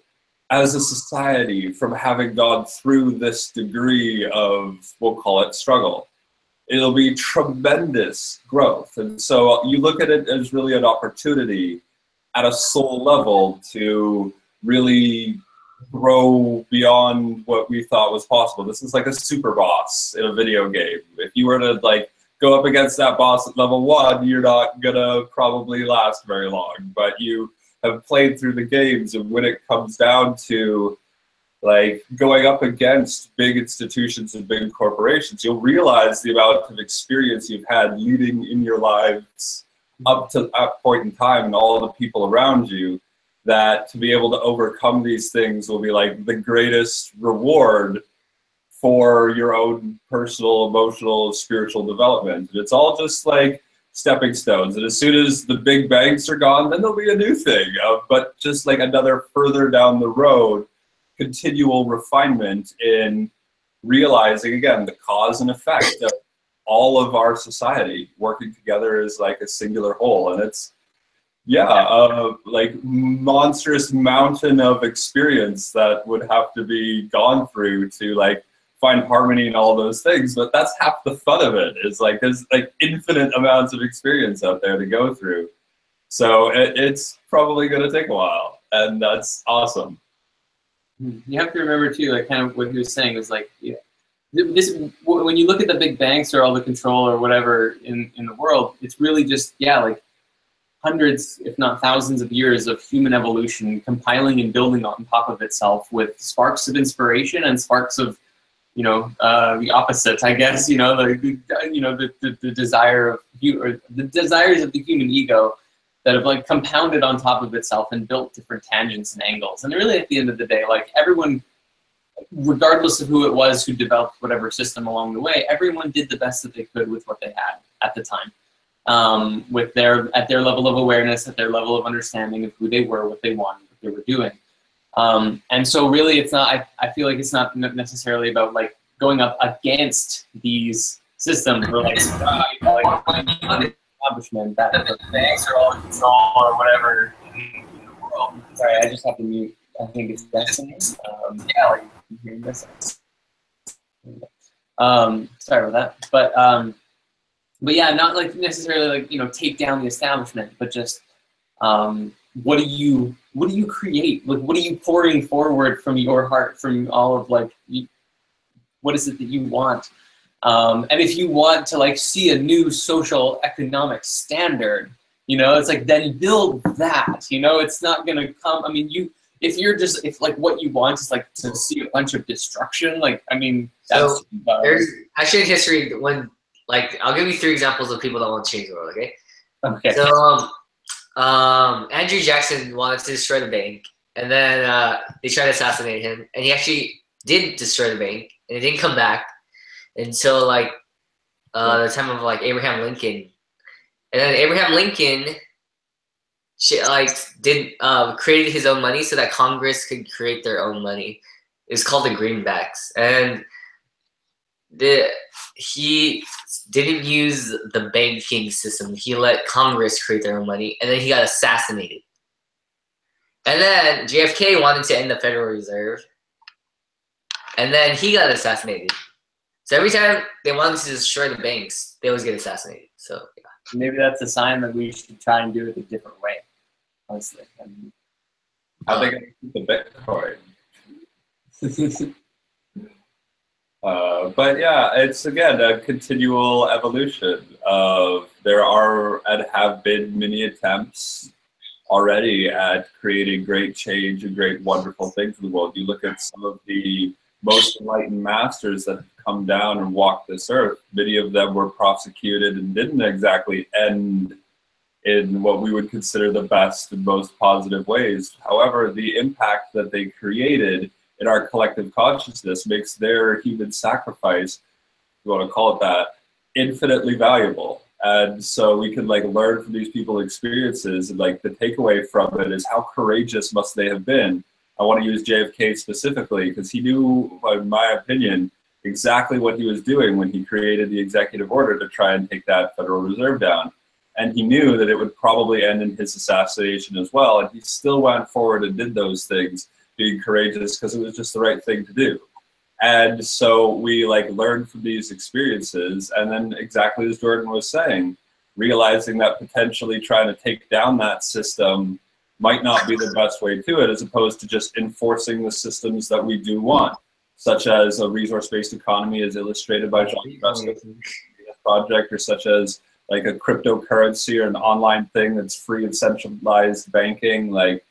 as a society from having gone through this degree of, we'll call it, struggle. It'll be tremendous growth. And so you look at it as really an opportunity at a soul level to really grow beyond what we thought was possible. This is like a super boss in a video game. If you were to like go up against that boss at level 1, you're not gonna probably last very long, but you have played through the games, and when it comes down to like going up against big institutions and big corporations, you'll realize the amount of experience you've had leading in your lives up to that point in time and all of the people around you, that to be able to overcome these things will be like the greatest reward for your own personal, emotional, spiritual development. And it's all just like stepping stones. And as soon as the big banks are gone, then there'll be a new thing, but just like another further down the road, continual refinement in realizing, again, the cause and effect of all of our society working together as like a singular whole. And it's, like monstrous mountain of experience that would have to be gone through to like find harmony and all those things. But that's half the fun of it. Is like there's like infinite amounts of experience out there to go through. So it's probably going to take a while, and that's awesome. You have to remember too, like kind of what he was saying was like, this when you look at the big banks or all the control or whatever in the world, it's really just like hundreds, if not thousands of years of human evolution compiling and building on top of itself with sparks of inspiration and sparks of, the opposite, I guess, the desire of or the desires of the human ego that have like compounded on top of itself and built different tangents and angles. And really at the end of the day, like everyone, regardless of who it was who developed whatever system along the way, everyone did the best that they could with what they had at the time. At their level of awareness, at their level of understanding of who they were, what they wanted, what they were doing. And so really it's not, I feel like it's not necessarily about like going up against these systems or like accomplishment that the banks are all in control or whatever in the world. Sorry, I just have to mute. I think it's Benson. Like you hearing this. Sorry about that. But yeah, not like necessarily like take down the establishment, but just what do you create? Like what are you pouring forward from your heart, from all of like what is it that you want? And if you want to like see a new social economic standard, it's like then build that. It's not gonna come. I mean, if like what you want is like to see a bunch of destruction, like I mean, that's So there's actually in history when like I'll give you 3 examples of people that want to change the world. Okay. okay. So Andrew Jackson wanted to destroy the bank, and then they tried to assassinate him, and he actually did destroy the bank, and it didn't come back until like the time of like Abraham Lincoln, and then Abraham Lincoln created his own money so that Congress could create their own money. It's called the greenbacks, and he didn't use the banking system. He let Congress create their own money, and then he got assassinated. And then JFK wanted to end the Federal Reserve, and then he got assassinated. So every time they wanted to destroy the banks, they always get assassinated. So yeah. Maybe that's a sign that we should try and do it a different way. Honestly, I mean, How they gonna keep the Bitcoin? But yeah, it's again a continual evolution of there are and have been many attempts already at creating great change and great wonderful things in the world. You look at some of the most enlightened masters that have come down and walked this earth. Many of them were prosecuted and didn't exactly end in what we would consider the best and most positive ways. However, the impact that they created in our collective consciousness makes their human sacrifice, if you want to call it that, infinitely valuable. And so we can like learn from these people's experiences, and like the takeaway from it is how courageous must they have been. I want to use JFK specifically because he knew, in my opinion, exactly what he was doing when he created the executive order to try and take that Federal Reserve down. And he knew that it would probably end in his assassination as well. And he still went forward and did those things, being courageous because it was just the right thing to do. And so we like learn from these experiences, and then exactly as Jordan was saying, realizing that potentially trying to take down that system might not be the best way to it, as opposed to just enforcing the systems that we do want, such as a resource-based economy as illustrated by John Fresco's project, or such as like a cryptocurrency or an online thing that's free and centralized banking. Like,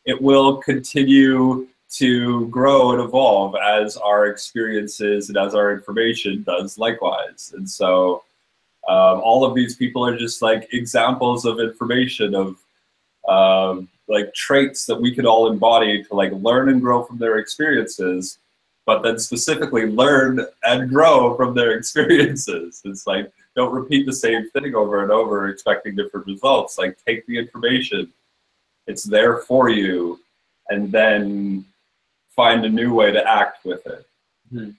it will continue to grow and evolve as our experiences and as our information does likewise. And so all of these people are just like examples of information of like traits that we could all embody to like learn and grow from their experiences, but then specifically learn and grow from their experiences. It's like, don't repeat the same thing over and over expecting different results. Like, take the information, it's there for you, and then find a new way to act with it. Mm-hmm.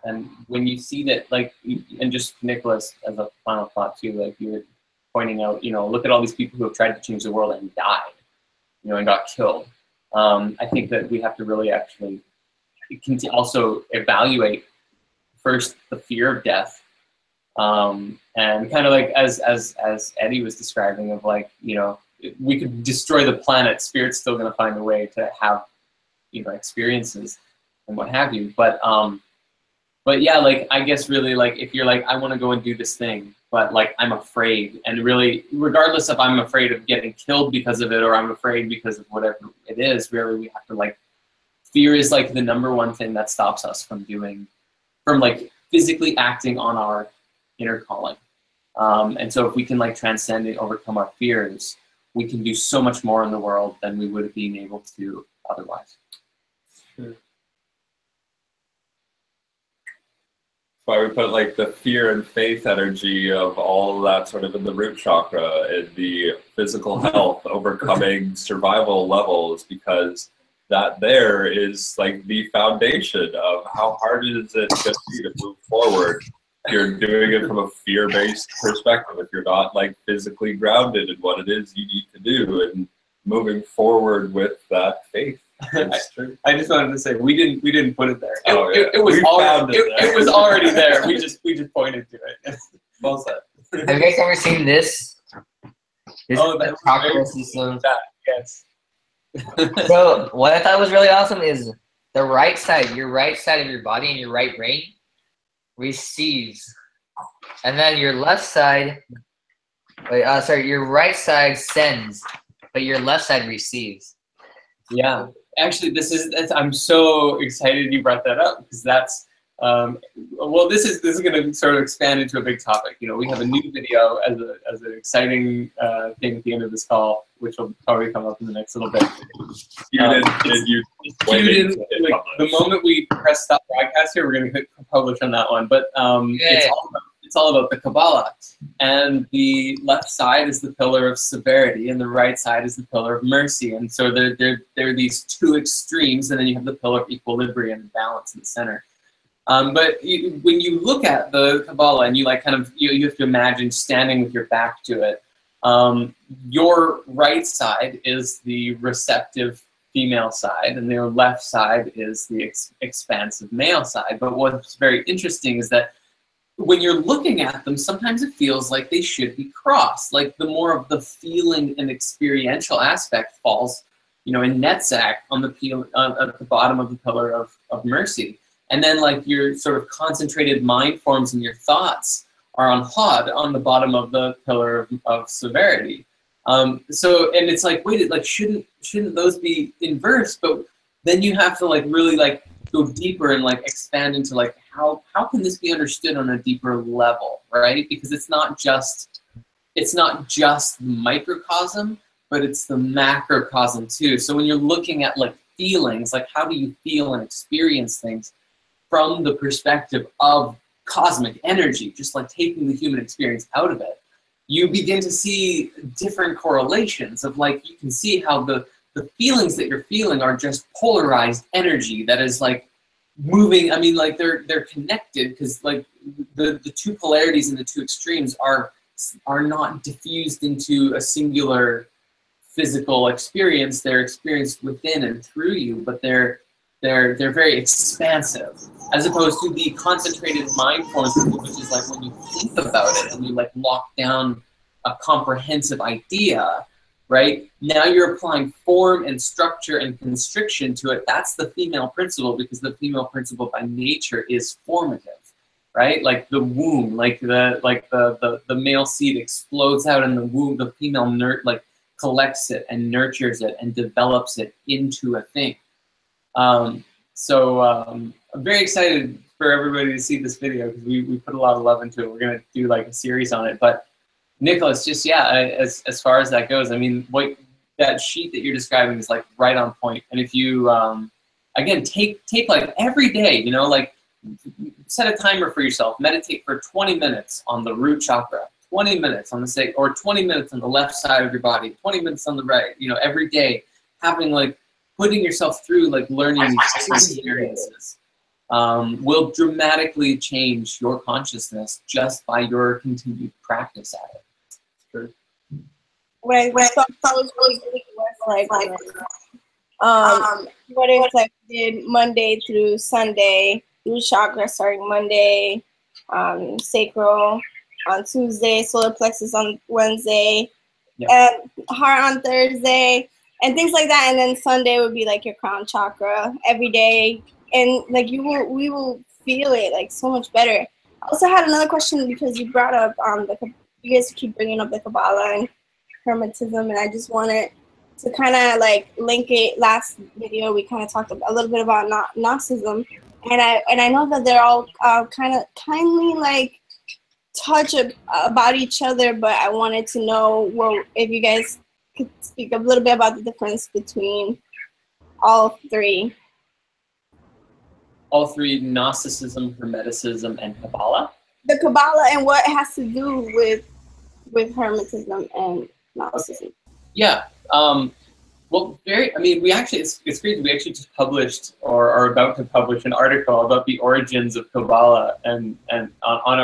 And when you see that, like, and just Nicholas, as a final thought too, like you were pointing out, you know, look at all these people who have tried to change the world and died, you know, and got killed. I think that we have to really actually also evaluate first the fear of death, and kind of like as Eddie was describing, of like, you know, we could destroy the planet, Spirit's still going to find a way to have, you know, experiences and what have you. But yeah, like, I guess really, like, if you're like, I want to go and do this thing, but like, I'm afraid, and really, regardless if I'm afraid of getting killed because of it, or I'm afraid because of whatever it is, really, we have to, like, fear is like the #1 thing that stops us from like physically acting on our inner calling. And so if we can like transcend and overcome our fears, we can do so much more in the world than we would have been able to otherwise. Sure. That's why we put like the fear and faith energy of all of that sort of in the root chakra, and the physical health, overcoming survival levels, because that there is like the foundation of how hard is it going to be to move forward. You're doing it from a fear-based perspective, if you're not like physically grounded in what it is you need to do, and moving forward with that faith. It's true. I just wanted to say we didn't put it there. It was already there. We just pointed to it. Well said. Have you guys ever seen this? That's chakra system. Yes. So what I thought was really awesome is the right side, your right side of your body and your right brain receives, and then your left side, your right side sends, but your left side receives. Yeah, actually, I'm so excited you brought that up, because that's well, this is going to sort of expand into a big topic. You know, we have a new video as an exciting thing at the end of this call, which will probably come up in the next little bit. The moment we press stop broadcast here, we're going to click publish on that one. But it's all about the Kabbalah, and the left side is the pillar of severity, and the right side is the pillar of mercy. And so there are these two extremes, and then you have the pillar of equilibrium and balance in the center. But when you look at the Kabbalah and you like kind of, you have to imagine standing with your back to it, your right side is the receptive female side, and your left side is the expansive male side. But what's very interesting is that when you're looking at them, sometimes it feels like they should be crossed. Like the more of the feeling and experiential aspect falls, you know, in Netzach on the at the bottom of the pillar of mercy. And then like your sort of concentrated mind forms and your thoughts are on Hod on the bottom of the pillar of severity. So, and it's like, wait, like shouldn't those be inverse? But then you have to like really like go deeper and like expand into like how can this be understood on a deeper level, right? Because it's not just microcosm, but it's the macrocosm too. So when you're looking at like feelings, like how do you feel and experience things from the perspective of cosmic energy, just like taking the human experience out of it, you begin to see different correlations of like, you can see how the feelings that you're feeling are just polarized energy that is like moving. I mean, like they're connected because like the two polarities and the two extremes are not diffused into a singular physical experience. They're experienced within and through you, but they're very expansive, as opposed to the concentrated mind forms, which is like when you think about it and you like lock down a comprehensive idea, right? Now you're applying form and structure and constriction to it. That's the female principle, because the female principle by nature is formative, right? Like the womb, like the male seed explodes out in the womb, the female collects it and nurtures it and develops it into a thing. So I'm very excited for everybody to see this video, because we put a lot of love into it. We're gonna do like a series on it. But Nicholas, just as far as that goes, I mean, that sheet that you're describing is like right on point. And if you again take like every day, you know, like set a timer for yourself, meditate for 20 minutes on the root chakra, 20 minutes on the or 20 minutes on the left side of your body, 20 minutes on the right, you know, every day, having like putting yourself through like learning these experiences will dramatically change your consciousness just by your continued practice at it. Sure. What I thought was really good was what if like did Monday through Sunday, root chakra starting Monday, sacral on Tuesday, solar plexus on Wednesday, and heart on Thursday, and things like that. And then Sunday would be like your crown chakra every day, and like we will feel it like so much better. I also had another question, because you brought up you guys keep bringing up the Kabbalah and hermeticism, and I just wanted to kind of like link it. Last video we kind of talked a little bit about Gnosticism, and I know that they're all kind of kindly like touch about each other, but I wanted to know, well, if you guys could speak a little bit about the difference between all three. All three: Gnosticism, hermeticism, and Kabbalah. The Kabbalah and what it has to do with hermetism and Gnosticism. Okay. Yeah. Well, I mean, we actually, it's crazy. We actually just published or are about to publish an article about the origins of Kabbalah and on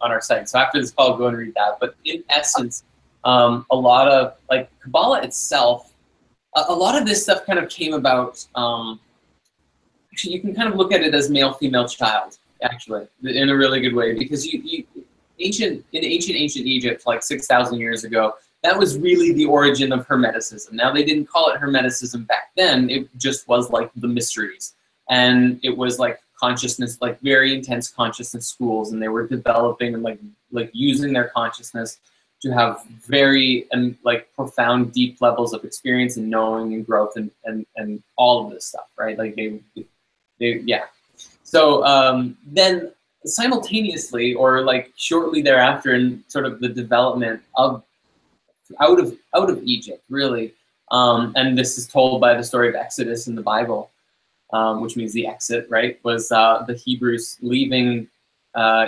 our site. So after this call, go and read that. But in essence, a lot of like Kabbalah itself, a lot of this stuff kind of came about. Actually, you can kind of look at it as male-female child, actually, in a really good way, because in ancient Egypt, like 6,000 years ago, that was really the origin of Hermeticism. Now, they didn't call it Hermeticism back then. It just was like the mysteries. And it was like consciousness, like very intense consciousness schools. And they were developing and like using their consciousness to have very like profound, deep levels of experience and knowing and growth and all of this stuff, right? Like they yeah. So then simultaneously, or like shortly thereafter, in sort of the development of out of Egypt, really, and this is told by the story of Exodus in the Bible, which means the exit, right? Was the Hebrews leaving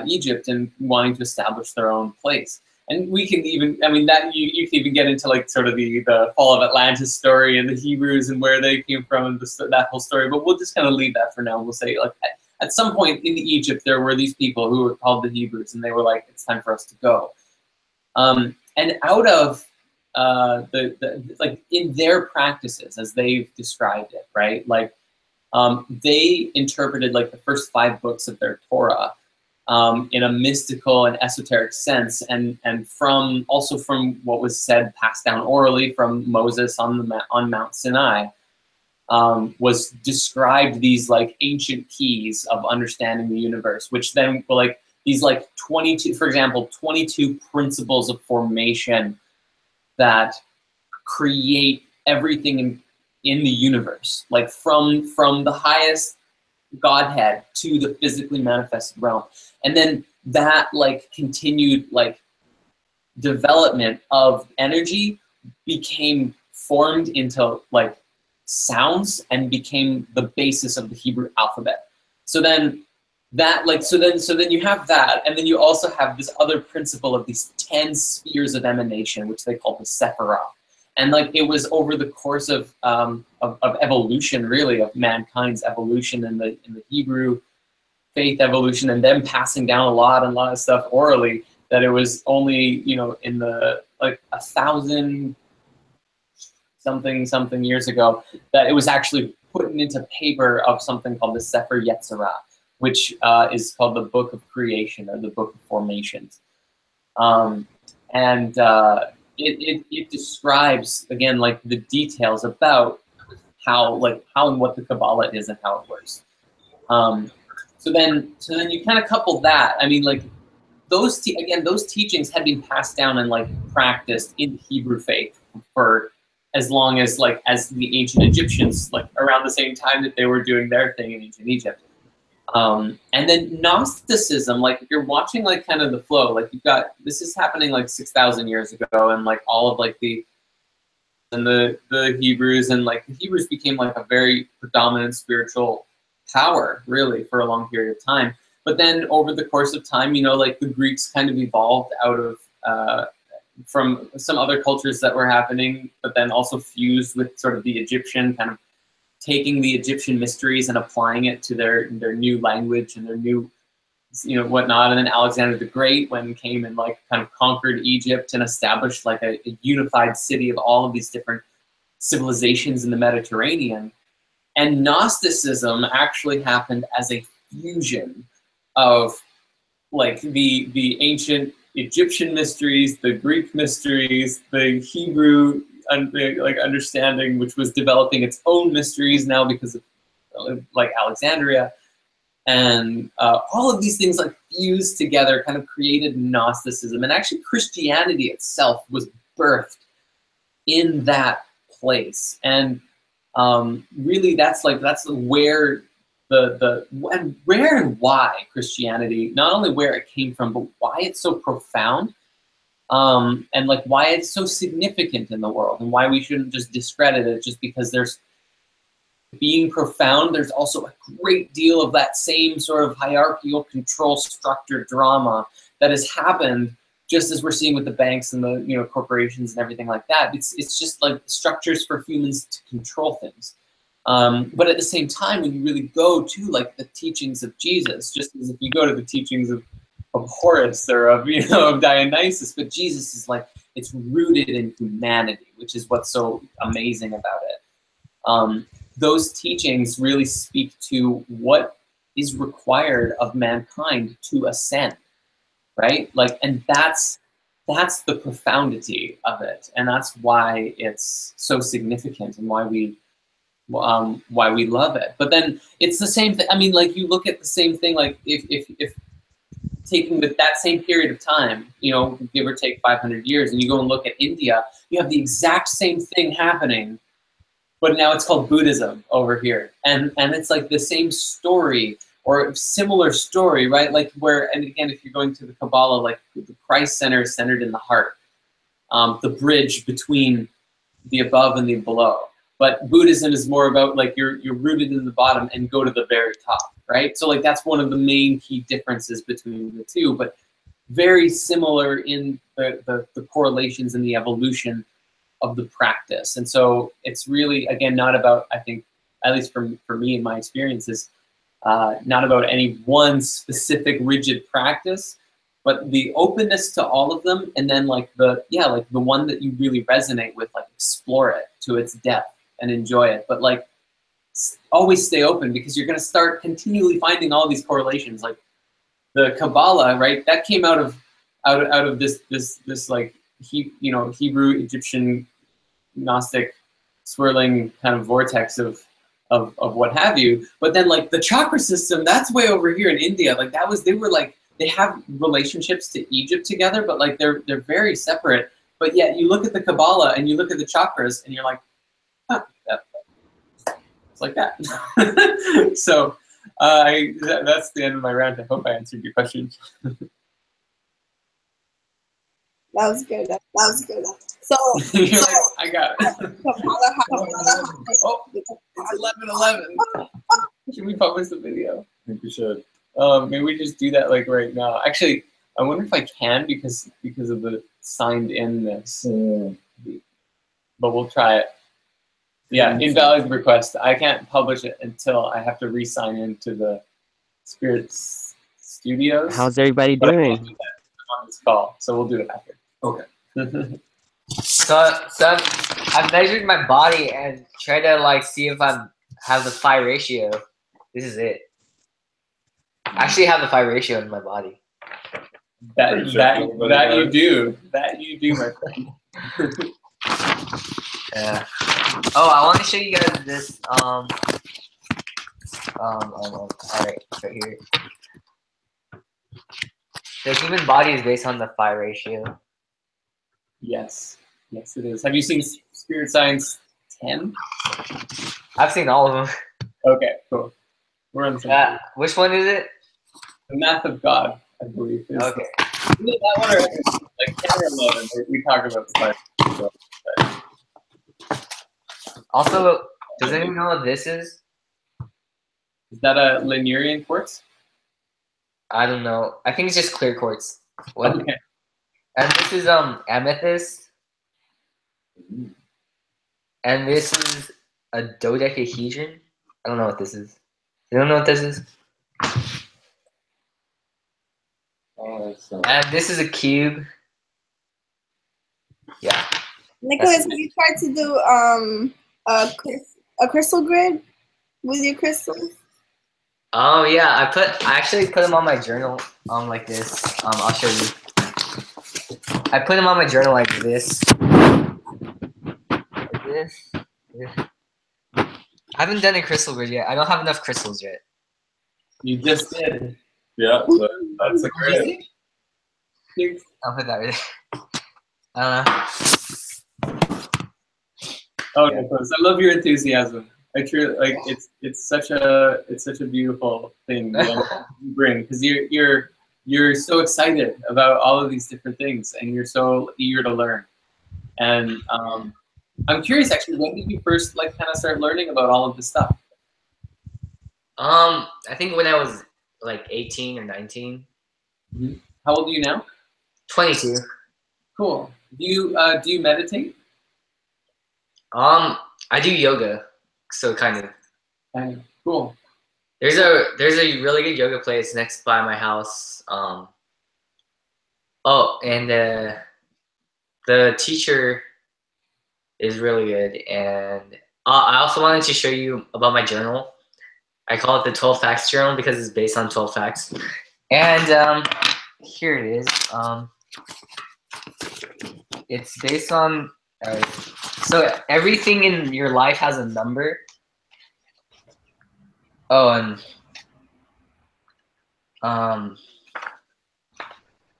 Egypt and wanting to establish their own place. And we can even, I mean, that you can even get into like sort of the fall of Atlantis story and the Hebrews and where they came from and that whole story. But we'll just kind of leave that for now. We'll say like at some point in Egypt there were these people who were called the Hebrews, and they were like, it's time for us to go. And out of like in their practices as they've described it, right? Like they interpreted like the first 5 books of their Torah in a mystical and esoteric sense, and from what was said, passed down orally from Moses on Mount Sinai, was described these like ancient keys of understanding the universe, which then were like these like 22, for example, 22 principles of formation that create everything in the universe, like from the highest Godhead to the physically manifested realm. And then that like continued like development of energy became formed into like sounds and became the basis of the Hebrew alphabet. So then that like so then you have that, and then you also have this other principle of these 10 spheres of emanation, which they call the Sephirah. And like it was over the course of evolution, really, of mankind's evolution in the Hebrew faith evolution, and them passing down a lot of stuff orally, that it was only, you know, in the like 1,000 something years ago that it was actually put into paper of something called the Sefer Yetzirah, which is called the Book of Creation, or the Book of Formations. It describes, again, like the details about how and what the Kabbalah is and how it works. So then you kind of couple that. I mean, like those teachings had been passed down and like practiced in the Hebrew faith for as long as as the ancient Egyptians, like around the same time that they were doing their thing in ancient Egypt. And then Gnosticism, like if you're watching like kind of the flow, like you've got, this is happening like 6,000 years ago, and like all of like the Hebrews, and like the Hebrews became like a very predominant spiritual power, really, for a long period of time. But then over the course of time, you know, like the Greeks kind of evolved out of from some other cultures that were happening, but then also fused with sort of the Egyptian, kind of taking the Egyptian mysteries and applying it to their new language and their new, you know, whatnot. And then Alexander the Great, when came and like kind of conquered Egypt and established like a unified city of all of these different civilizations in the Mediterranean. And Gnosticism actually happened as a fusion of like the ancient Egyptian mysteries, the Greek mysteries, the Hebrew understanding, which was developing its own mysteries now because of like Alexandria, and all of these things like fused together kind of created Gnosticism. And actually Christianity itself was birthed in that place. And really that's where where and why Christianity, not only where it came from, but why it's so profound, and like why it's so significant in the world, and why we shouldn't just discredit it just because there's being profound. There's also a great deal of that same sort of hierarchical control structure drama that has happened, just as we're seeing with the banks and the, you know, corporations and everything like that. It's just like structures for humans to control things. But at the same time, when you really go to like the teachings of Jesus, just as if you go to the teachings of Horus or of, you know, of Dionysus, but Jesus is like, it's rooted in humanity, which is what's so amazing about it. Those teachings really speak to what is required of mankind to ascend, right? Like, and that's the profundity of it, and that's why it's so significant and why we love it. But then it's the same thing. I mean, like you look at the same thing, like if taking that same period of time, you know, give or take 500 years, and you go and look at India, you have the exact same thing happening, but now it's called Buddhism over here. And it's like the same story or similar story, right? Like where, and again, if you're going to the Kabbalah, like the Christ center is centered in the heart, the bridge between the above and the below. But Buddhism is more about like you're rooted in the bottom and go to the very top, right? So like that's one of the main key differences between the two, but very similar in the correlations and the evolution of the practice. And so it's really, again, not about, I think, at least for me and my experiences, not about any one specific rigid practice, but the openness to all of them, and then like the one that you really resonate with, like explore it to its depth and enjoy it. But like always stay open, because you're going to start continually finding all these correlations. Like the Kabbalah, right? That came out of this like Hebrew, Egyptian, Gnostic, swirling kind of vortex of what have you. But then like the chakra system, that's way over here in India. Like they have relationships to Egypt together, but like they're very separate. But yet you look at the Kabbalah and you look at the chakras and you're like, huh, it's like that. So that's the end of my rant. I hope I answered your question. That was good. That was good. So you're like, I got it. Oh, it's 11:11. Should we publish the video? I think we should. Maybe we just do that like right now. Actually, I wonder if I can because of the signed inness. But we'll try it. Yeah, invalid request. I can't publish it until I have to re-sign into the Spirit Studios. How's everybody doing? On this call, so we'll do it after. Okay. So I've measured my body and tried to like see if I have the phi ratio. This is it. I actually have the phi ratio in my body. That you do, my friend. Yeah. Oh, I want to show you guys this. All right, right here. The human body is based on the phi ratio. Yes, it is. Have you seen Spirit Science 10? I've seen all of them. Okay, cool. We're on the same. Which one is it? The Math of God, I believe. Okay. That one or like 10 or 11. We talked about the Also, does anyone know what this is? Is that a Linearian quartz? I don't know. I think it's just clear quartz. What? Okay. And this is amethyst. And this is a dodecahedron. I don't know what this is. You don't know what this is? And this is a cube. Yeah. Nicholas, have you tried to do a crystal grid with your crystals? Oh yeah, I actually put them on my journal like this. I'll show you. I put them on my journal like this. Like this. I haven't done a crystal grid yet. I don't have enough crystals yet. You just did. Yeah, that's a great. I'll put that right there. Oh, Nicholas, I love your enthusiasm. I truly like it's such a beautiful thing you bring, because you're so excited about all of these different things and you're so eager to learn. And I'm curious, actually, when did you first like kind of start learning about all of this stuff? I think when I was like 18 or 19. Mm-hmm. How old are you now? 22. Cool. Do you meditate? I do yoga, so kind of. Cool. There's a really good yoga place next by my house. Oh, and the teacher is really good. And I also wanted to show you about my journal. I call it the 12 Facts Journal because it's based on 12 facts. And here it is. It's based on. So everything in your life has a number. Oh, and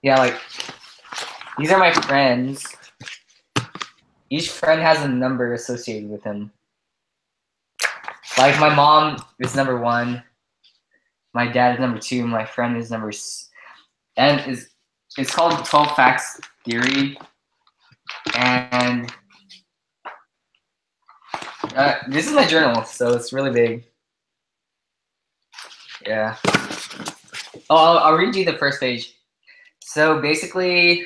Yeah, like these are my friends. Each friend has a number associated with him. Like my mom is number 1, my dad is number 2, my friend is number and it's called 12 Facts Theory, and this is my journal, so it's really big. Yeah. Oh, I'll read you the first page. So basically,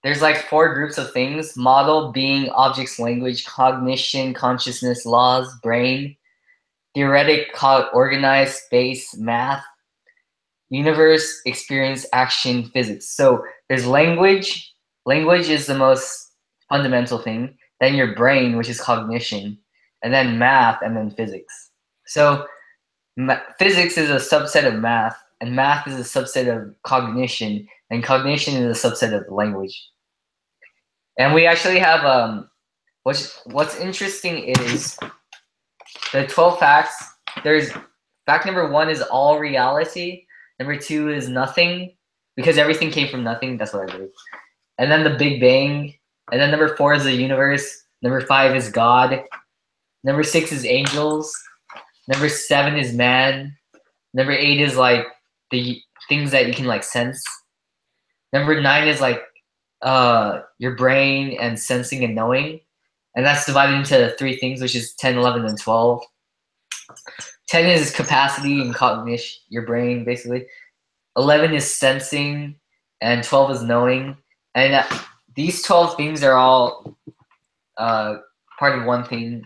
there's like 4 groups of things: model, being, objects, language, cognition, consciousness, laws, brain, theoretic, organized, space, math, universe, experience, action, physics. So there's language. Language is the most fundamental thing. Then your brain, which is cognition, and then math, and then physics. So physics is a subset of math, and math is a subset of cognition, and cognition is a subset of language. And we actually have what's interesting is the 12 facts. There's fact number 1 is all reality. Number 2 is nothing, because everything came from nothing. That's what I believe. And then the Big Bang. And then number 4 is the universe. Number 5 is God. Number 6 is angels. Number 7 is man. Number 8 is like the things that you can like sense. Number 9 is like your brain and sensing and knowing. And that's divided into 3 things, which is 10, 11, and 12. 10 is capacity and cognition, your brain, basically. 11 is sensing, and 12 is knowing. And these 12 things are all part of one thing.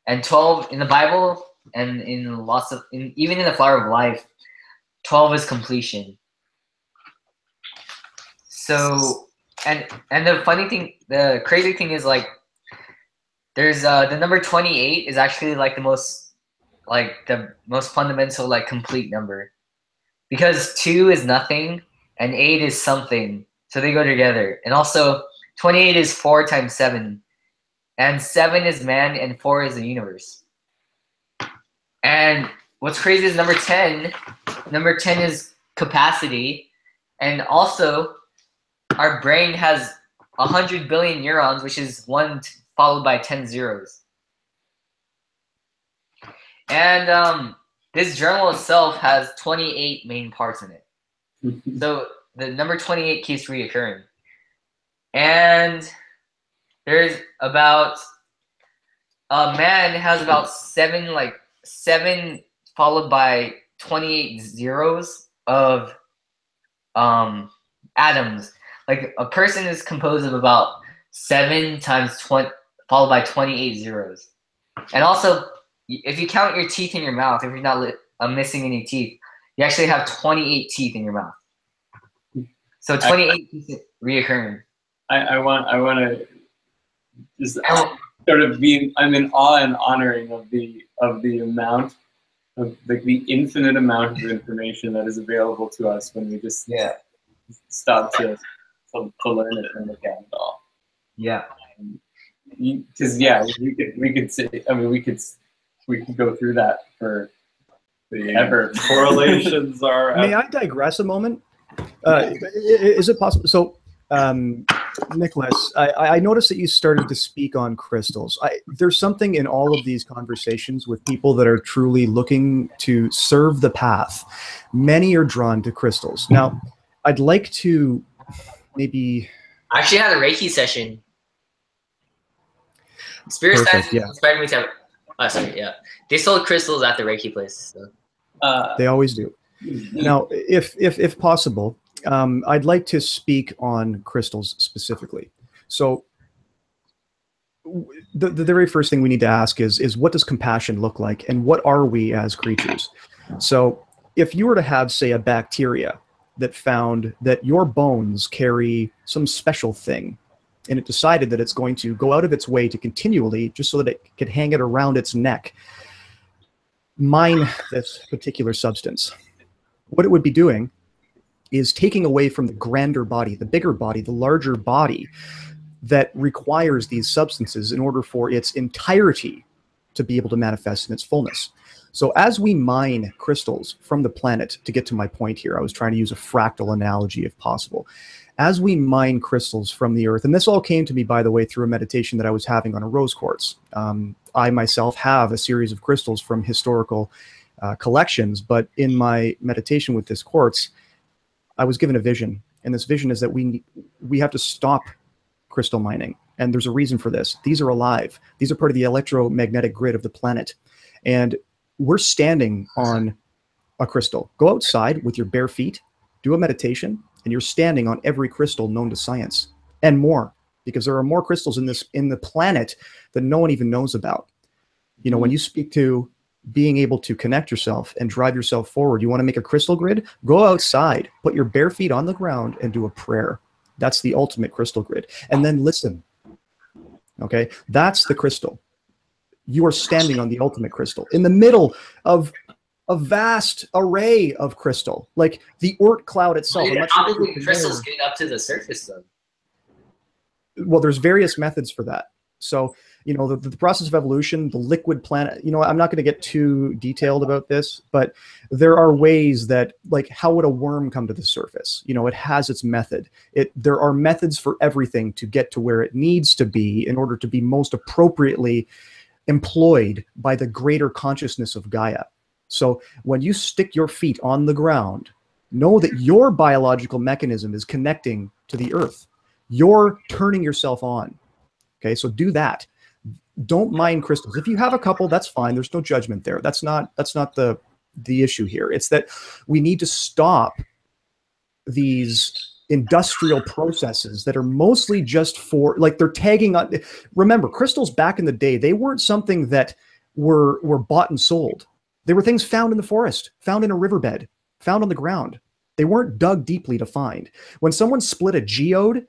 And 12 in the Bible and in lots of, even in the Flower of Life, 12 is completion. So, and the funny thing, the crazy thing is like, there's the number 28 is actually like the most fundamental, like complete number, because 2 is nothing and 8 is something, so they go together. And also 28 is 4 times 7, and 7 is man, and 4 is the universe. And what's crazy is number 10 is capacity, and also our brain has 100 billion neurons, which is 1 followed by 10 zeros. And this journal itself has 28 main parts in it. So the number 28 keeps reoccurring. And there's about, man has about 7 followed by 28 zeros of atoms. Like a person is composed of about 7 times 20 followed by 28 zeros. And also, if you count your teeth in your mouth, if you're not missing any teeth, you actually have 28 teeth in your mouth. So 28 teeth reoccurring. I want to just sort of I'm in awe and honoring of the amount of like the infinite amount of information that is available to us when we just stop to learn it and look at it all. Yeah. Because we could say, I mean, we could go through that for ever. Correlations are. May I digress a moment? Is it possible? So, Nicholas, I noticed that you started to speak on crystals. There's something in all of these conversations with people that are truly looking to serve the path. Many are drawn to crystals. Now, I'd like to maybe. I actually had a Reiki session. SpiritSide inspired me to have. Oh, sorry, yeah. They sold crystals at the Reiki place. So. They always do. Now, if possible, I'd like to speak on crystals specifically. So, the very first thing we need to ask is what does compassion look like, and what are we as creatures? So, if you were to have, say, a bacteria that found that your bones carry some special thing, and it decided that it's going to go out of its way to continually, just so that it could hang it around its neck, mine this particular substance. What it would be doing is taking away from the grander body, the bigger body, the larger body that requires these substances in order for its entirety to be able to manifest in its fullness. So as we mine crystals from the planet, to get to my point here, I was trying to use a fractal analogy if possible. As we mine crystals from the earth, and this all came to me, by the way, through a meditation that I was having on a rose quartz. I myself have a series of crystals from historical collections, but in my meditation with this quartz, I was given a vision. And this vision is that we have to stop crystal mining. And there's a reason for this. These are alive. These are part of the electromagnetic grid of the planet. And we're standing on a crystal. Go outside with your bare feet, do a meditation, and you're standing on every crystal known to science and more, because there are more crystals in the planet that no one even knows about. You know, when you speak to being able to connect yourself and drive yourself forward, you want to make a crystal grid, go outside, put your bare feet on the ground and do a prayer. That's the ultimate crystal grid. And then listen. Okay, that's the crystal. You are standing on the ultimate crystal in the middle of a vast array of crystal, like the Oort cloud itself. How do the crystals get up to the surface, though? Well, there's various methods for that. So, you know, the process of evolution, the liquid planet, you know, I'm not going to get too detailed about this, but there are ways that, like, how would a worm come to the surface? You know, it has its method. There are methods for everything to get to where it needs to be in order to be most appropriately employed by the greater consciousness of Gaia. So when you stick your feet on the ground, know that your biological mechanism is connecting to the earth. You're turning yourself on. Okay, so do that. Don't mine crystals. If you have a couple, that's fine. There's no judgment there. That's not the issue here. It's that we need to stop these industrial processes that are mostly just for, like, they're tagging on. Remember, crystals back in the day, they weren't something that were bought and sold. They were things found in the forest, found in a riverbed, found on the ground. They weren't dug deeply to find. When someone split a geode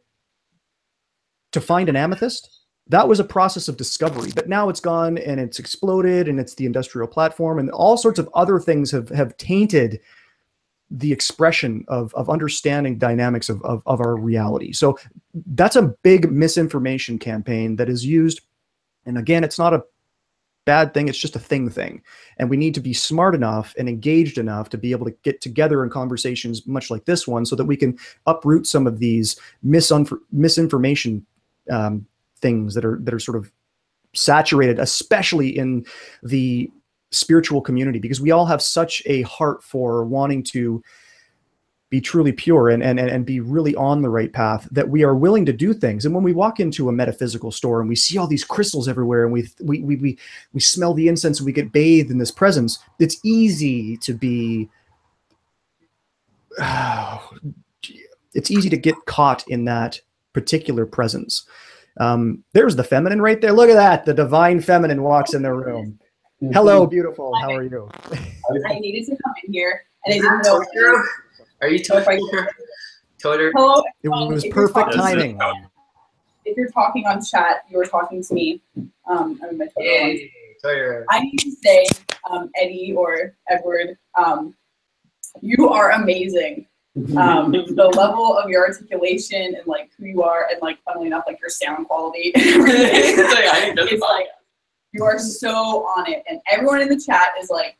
to find an amethyst, that was a process of discovery, but now it's gone and it's exploded and it's the industrial platform, and all sorts of other things have tainted the expression of understanding dynamics of our reality. So that's a big misinformation campaign that is used. And again, it's not a bad thing. It's just a thing. And we need to be smart enough and engaged enough to be able to get together in conversations much like this one so that we can uproot some of these misinformation things that are sort of saturated, especially in the spiritual community, because we all have such a heart for wanting to be truly pure and be really on the right path, that we are willing to do things. And when we walk into a metaphysical store and we see all these crystals everywhere, and we smell the incense and we get bathed in this presence, it's easy to be it's easy to get caught in that particular presence. There's the feminine right there. Look at that. The divine feminine walks in the room. Hello, beautiful. How are you? I needed to come in here, and I didn't know. Are you talking? Toter? Hello. It was perfect timing. If you're talking on chat, you were talking to me. I'm in my Toter. I need to say, Eddie or Edward, you are amazing. The level of your articulation and like who you are, and like funnily enough, like your sound quality. It's like you are so on it, and everyone in the chat is like,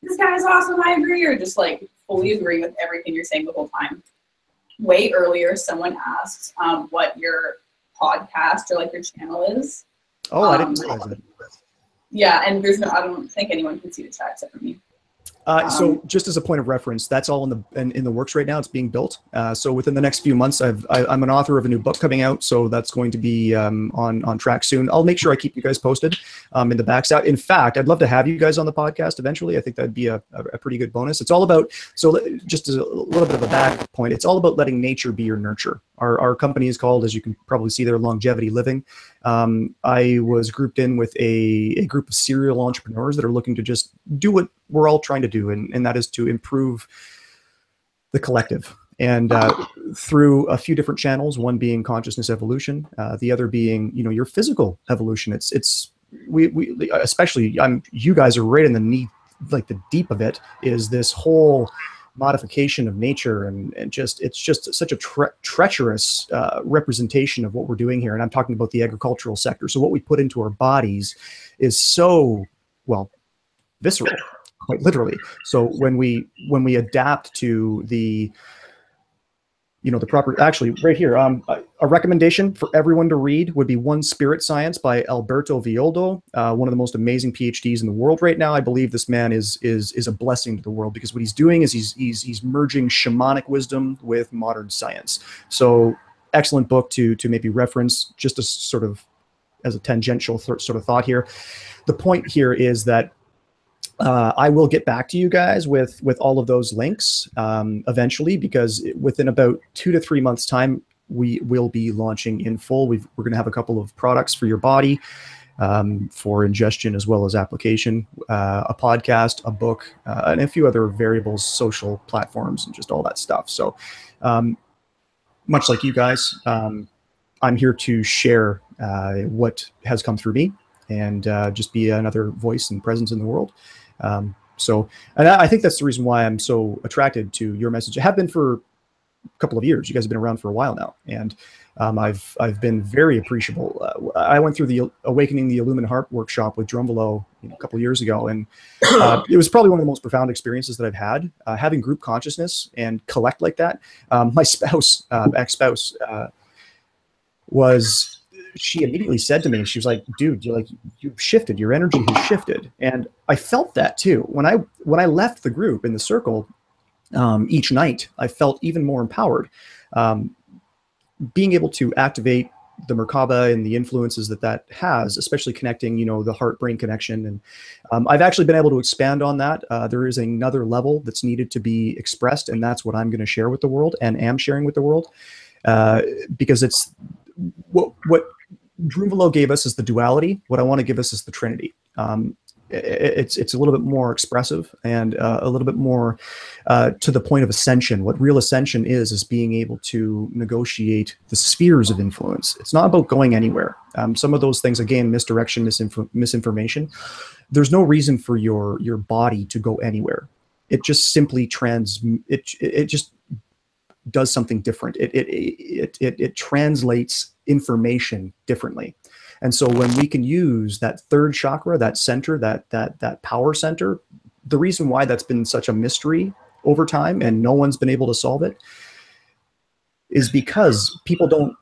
"This guy is awesome. I agree," or just like fully agree with everything you're saying the whole time. Way earlier, someone asked what your podcast or like your channel is. Oh, I didn't realize that. Yeah, and there's no, I don't think anyone can see the chat except for me. So just as a point of reference, that's all in the works right now. It's being built. So within the next few months, I'm an author of a new book coming out, so that's going to be on track soon. I'll make sure I keep you guys posted in the backside. In fact, I'd love to have you guys on the podcast eventually. I think that'd be a pretty good bonus. It's all about, so just as a little bit of a back point, it's all about letting nature be your nurture. Our company is called, as you can probably see there, Longevity Living. I was grouped in with a group of serial entrepreneurs that are looking to just do what we're all trying to do, and that is to improve the collective. And through a few different channels, one being consciousness evolution, the other being, you know, your physical evolution. We especially, you guys are right in the knee, like the deep of it, is this whole modification of nature, and it's just such a treacherous representation of what we're doing here. And I'm talking about the agricultural sector. So what we put into our bodies is so, well, visceral. quite literally. So when we adapt to the, you know, the proper, actually right here, a recommendation for everyone to read would be One Spirit Science by Alberto Villoldo, one of the most amazing PhDs in the world right now. I believe this man is a blessing to the world, because what he's doing is he's merging shamanic wisdom with modern science. So excellent book to maybe reference, just a sort of as a tangential sort of thought here. The point here is that I will get back to you guys with all of those links eventually, because within about 2 to 3 months time, we will be launching in full. We're going to have a couple of products for your body for ingestion as well as application, a podcast, a book, and a few other variables, social platforms, and just all that stuff. So much like you guys, I'm here to share what has come through me, and just be another voice and presence in the world. So, and I think that's the reason why I'm so attracted to your message. I have been for a couple of years. You guys have been around for a while now, and I've been very appreciable. I went through the Awakening the Illumined Heart workshop with Drumvelo a couple of years ago, and it was probably one of the most profound experiences that I've had. Having group consciousness and collect like that. My spouse, ex-spouse, she immediately said to me, she was like, dude, you've shifted, your energy has shifted. And I felt that too. When I left the group in the circle, each night, I felt even more empowered. Being able to activate the Merkaba and the influences that has, especially connecting, you know, the heart-brain connection. And I've actually been able to expand on that. There is another level that's needed to be expressed, and that's what I'm going to share with the world, and am sharing with the world, because it's what Drumvelo gave us is the duality. What I want to give us is the Trinity. It's a little bit more expressive, and a little bit more to the point of ascension. What real ascension is being able to negotiate the spheres of influence. It's not about going anywhere. Some of those things, again, misdirection, misinformation. There's no reason for your body to go anywhere. It just simply it just does something different. It translates information differently. And so when we can use that third chakra, that center, that power center, the reason why that's been such a mystery over time and no one's been able to solve it is because people don't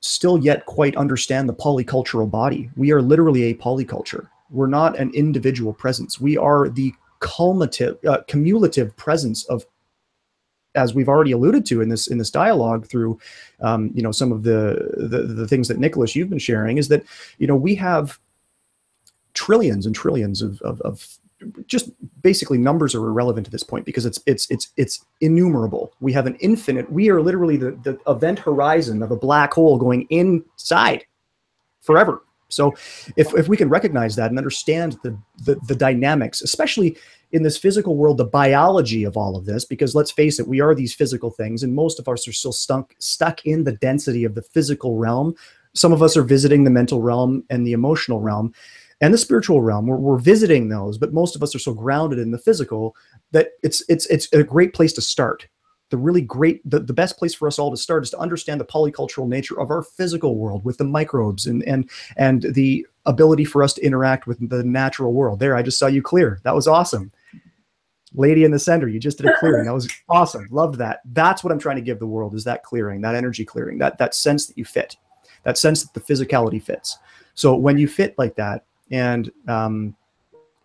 still yet quite understand the polycultural body. We are literally a polyculture. We're not an individual presence. We are the cumulative presence of, as we've already alluded to in this dialogue through, you know, some of the things that Nicholas, you've been sharing, is that, you know, we have trillions and trillions of just basically numbers are irrelevant to this point, because it's innumerable. We have an infinite. We are literally the event horizon of a black hole going inside forever. So if we can recognize that and understand the dynamics, especially in this physical world, the biology of all of this, because let's face it, we are these physical things, and most of us are still stuck in the density of the physical realm. Some of us are visiting the mental realm and the emotional realm and the spiritual realm. We're visiting those, but most of us are so grounded in the physical that it's a great place to start. The best place for us all to start is to understand the polycultural nature of our physical world with the microbes and the ability for us to interact with the natural world. There, I just saw you clear. That was awesome. Lady in the center, you just did a clearing. That was awesome. Loved that. That's what I'm trying to give the world, is that clearing, that energy clearing, that sense that you fit, that sense that the physicality fits. So when you fit like that and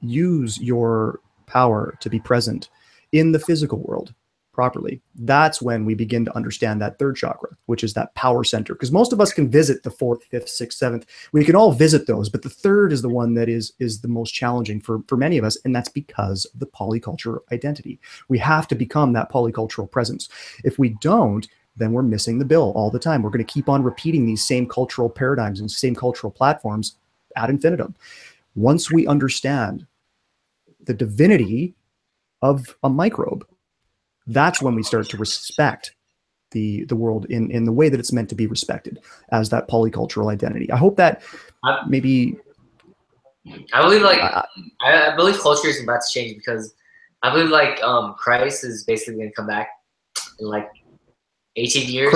use your power to be present in the physical world properly, that's when we begin to understand that third chakra, which is that power center. Because most of us can visit the 4th, 5th, 6th, 7th. We can all visit those, but the third is the one that is the most challenging for many of us, and that's because of the polycultural identity. We have to become that polycultural presence. If we don't, then we're missing the bill all the time. We're going to keep on repeating these same cultural paradigms and same cultural platforms ad infinitum. Once we understand the divinity of a microbe, that's when we start to respect the world in the way that it's meant to be respected, as that polycultural identity. I hope that maybe. I believe I believe culture is about to change, because I believe Christ is basically going to come back in 18 years.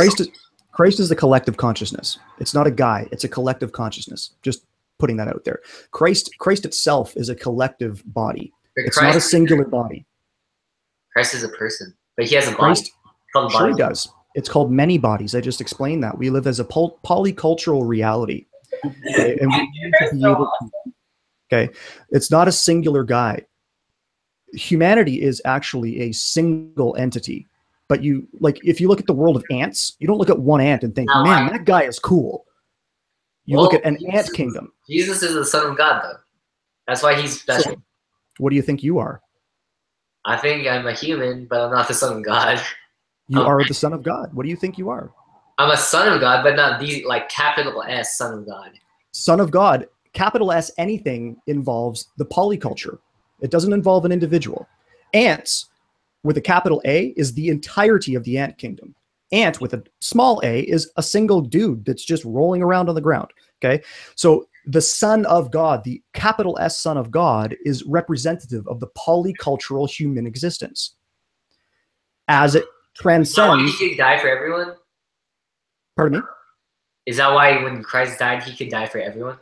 Christ is the collective consciousness. It's not a guy. It's a collective consciousness. Just putting that out there. Christ itself is a collective body. It's not a singular body. Christ is a person, but he has a body. Christ, sure he does. It's called many bodies. I just explained that. We live as a polycultural reality. Okay? And we need to be able to, okay? It's not a singular guy. Humanity is actually a single entity. But you, like, if you look at the world of ants, you don't look at one ant and think, man, that guy is cool. You look at an ant kingdom. Jesus is the Son of God, though. That's why he's special. So, what do you think you are? I think I'm a human, but I'm not the Son of God. You are the Son of God. What do you think you are? I'm a son of God, but not the, like, capital S Son of God. Son of God, capital S anything involves the polyculture. It doesn't involve an individual. Ants with a capital A is the entirety of the ant kingdom. Ant with a small a is a single dude that's just rolling around on the ground. Okay. So the Son of God, the capital S Son of God, is representative of the polycultural human existence. As it transcends. He could die for everyone? Pardon me? Is that why when Christ died, he could die for everyone?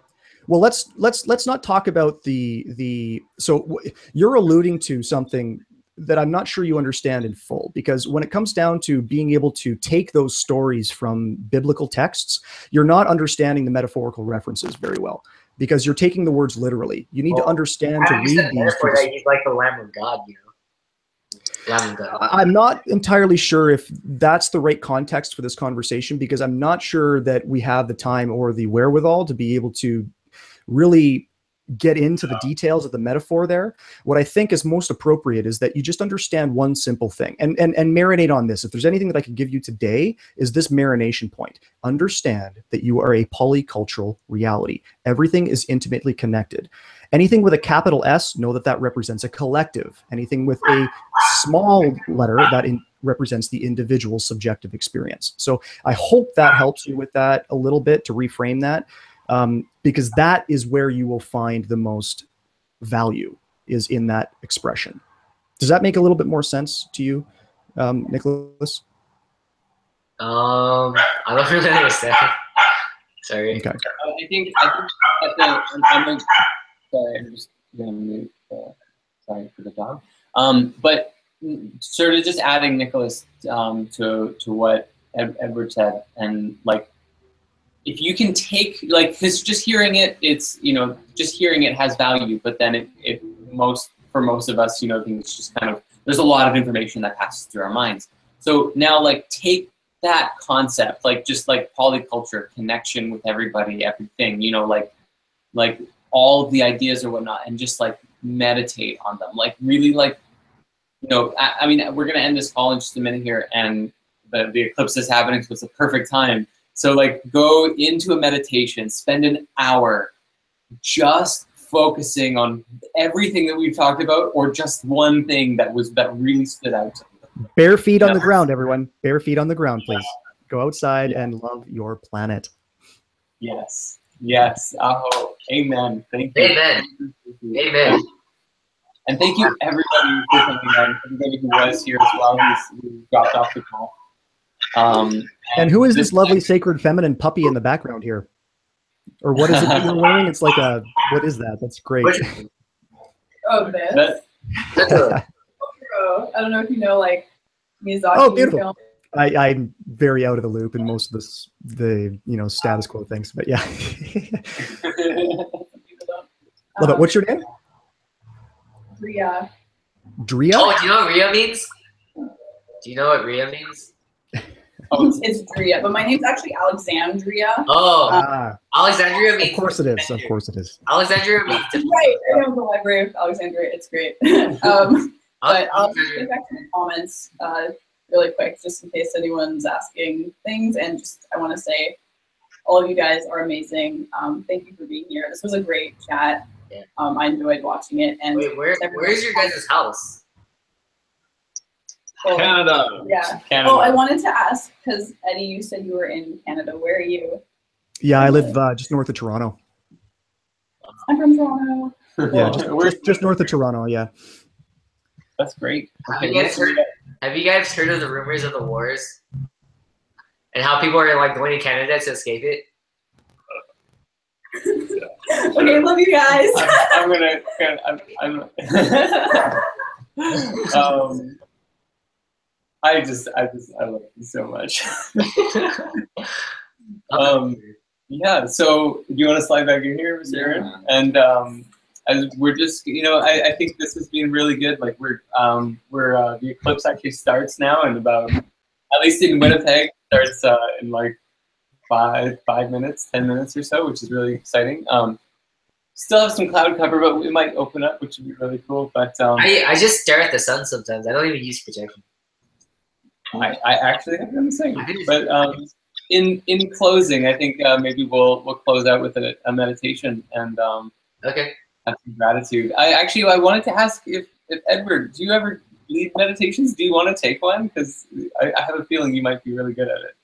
Well, let's not talk about the. So you're alluding to something that I'm not sure you understand in full, because when it comes down to being able to take those stories from biblical texts, you're not understanding the metaphorical references very well, because you're taking the words literally. You need to understand to read these. That he's like the Lamb of God, you know. Lamb of God. I'm not entirely sure if that's the right context for this conversation, because I'm not sure that we have the time or the wherewithal to be able to really get into the details of the metaphor there. What I think is most appropriate is that you just understand one simple thing and marinate on this. If there's anything that I can give you today, is this marination point. Understand that you are a polycultural reality. Everything is intimately connected. Anything with a capital S, know that that represents a collective. Anything with a small letter, that represents the individual's subjective experience. So I hope that helps you with that a little bit, to reframe that. Because that is where you will find the most value, is in that expression. Does that make a little bit more sense to you, Nicholas? I don't really understand. Sorry. Okay. I think at the sorry, I'm just gonna move. Sorry for the dog. But sort of just adding, Nicholas, to what Edward said, and like, if you can take, like, because just hearing it, it's, you know, just hearing it has value, but then for most of us, you know, I think it's just kind of, there's a lot of information that passes through our minds. So now, like, take that concept, like, just like polyculture, connection with everybody, everything, you know, like all of the ideas or whatnot, and just like meditate on them, like really, like, you know, I mean, we're gonna end this call in just a minute here, and the eclipse is happening, so it's the perfect time. So like, go into a meditation, spend an hour just focusing on everything that we've talked about, or just one thing that really stood out to you. Bare feet on the ground, everyone. Bare feet on the ground, please. Go outside and love your planet. Yes. Yes. Oh, amen. Thank you. Amen. Amen. And thank you, everybody, for coming on. Everybody who was here as well, who dropped off the call. And who is this lovely sacred feminine puppy in the background here? Or what is it that you're wearing? It's like a, what is that? That's great. Oh, this? I don't know if you know, like, Miyazaki. Oh, beautiful. I'm very out of the loop in most of the status quo things, but yeah. Love it. What's your name? Dria. Dria? Oh, do you know what Ria means? Do you know what Ria means? Oh, it's Dria, but my name's actually Alexandria. Oh, Alexandria means. Of course it is. Of course it is. Alexandria means. Right. I know the Library of Alexandria. It's great. But I'll just get back to the comments really quick, just in case anyone's asking things. And just, I want to say, all of you guys are amazing. Thank you for being here. This was a great chat. Yeah. I enjoyed watching it. And wait, where's your guys' house? Canada. Yeah. Canada. Oh, I wanted to ask, because Eddie, you said you were in Canada. Where are you? Yeah, I live just north of Toronto. I'm from Toronto. Yeah, just north of Toronto. Yeah. That's great. Have you guys heard of the rumors of the wars and how people are like going to Canada to escape it? Okay, love you guys. I love you so much. Yeah, so do you want to slide back in here, Mr. Aaron? Yeah. And as we're just, I think this has been really good. Like the eclipse actually starts now, and about, at least in Winnipeg, starts in like 5 minutes, 10 minutes or so, which is really exciting. Still have some cloud cover, but we might open up, which would be really cool. But I just stare at the sun sometimes. I don't even use projection. I actually have done the same. But in closing, I think maybe we'll close out with a meditation and Okay. have some gratitude. I wanted to ask if Edward, do you ever lead meditations? Do you want to take one? Because I have a feeling you might be really good at it.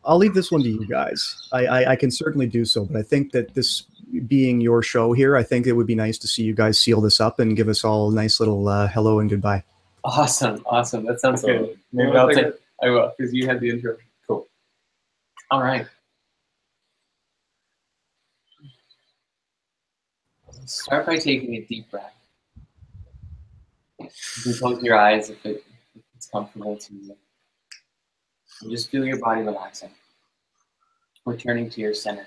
I'll leave this one to you guys. I can certainly do so, but I think that this being your show here, I think it would be nice to see you guys seal this up and give us all a nice little hello and goodbye. Awesome. That sounds good. Maybe I'll take it. I will, because you had the intro. Cool. All right. Start by taking a deep breath. You can close your eyes if it's comfortable to you. And just feel your body relaxing. Returning to your center.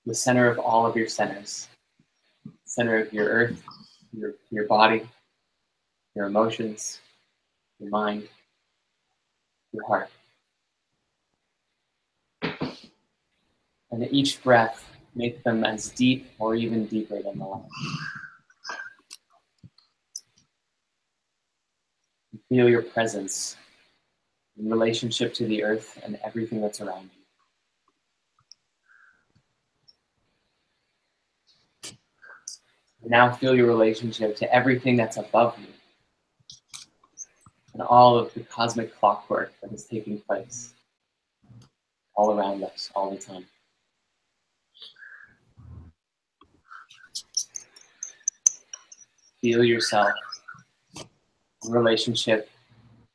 The center of all of your centers. Center of your earth, your body, your emotions, your mind, your heart. And at each breath, make them as deep or even deeper than the last. Feel your presence in relationship to the earth and everything that's around you. Now feel your relationship to everything that's above you and all of the cosmic clockwork that is taking place all around us all the time. Feel yourself in relationship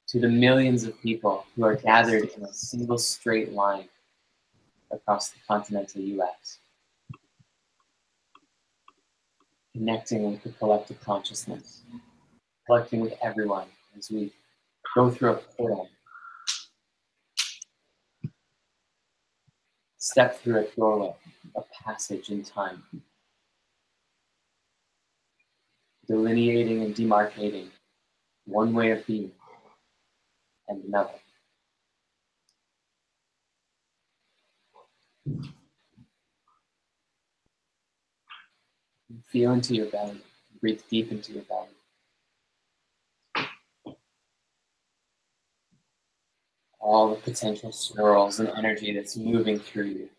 to the millions of people who are gathered in a single straight line across the continental US. Connecting with the collective consciousness, connecting with everyone as we go through a portal, step through a doorway, a passage in time, delineating and demarcating one way of being and another. Feel into your belly, breathe deep into your belly. All the potential swirls and energy that's moving through you.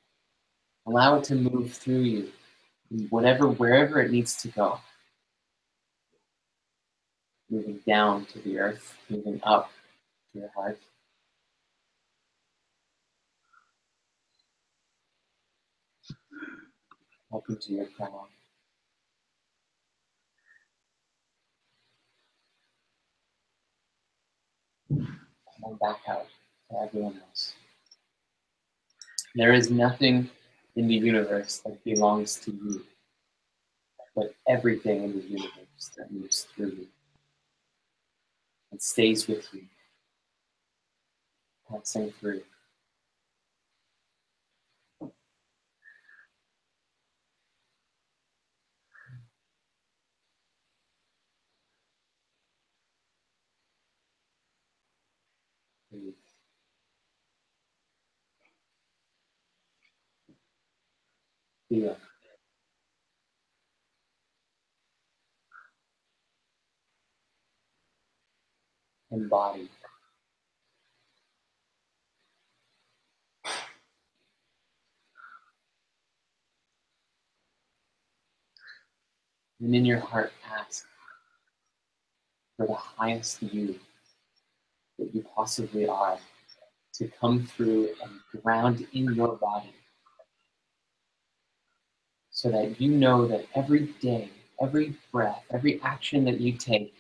Allow it to move through you, wherever it needs to go. Moving down to the earth, moving up to your heart. Up into your crown. And then back out to everyone else. There is nothing in the universe that belongs to you, but everything in the universe that moves through you and stays with you, passing through. Breathe. Feel. Embody. And in your heart, ask for the highest you that you possibly are to come through and ground in your body so that you know that every day, every breath, every action that you take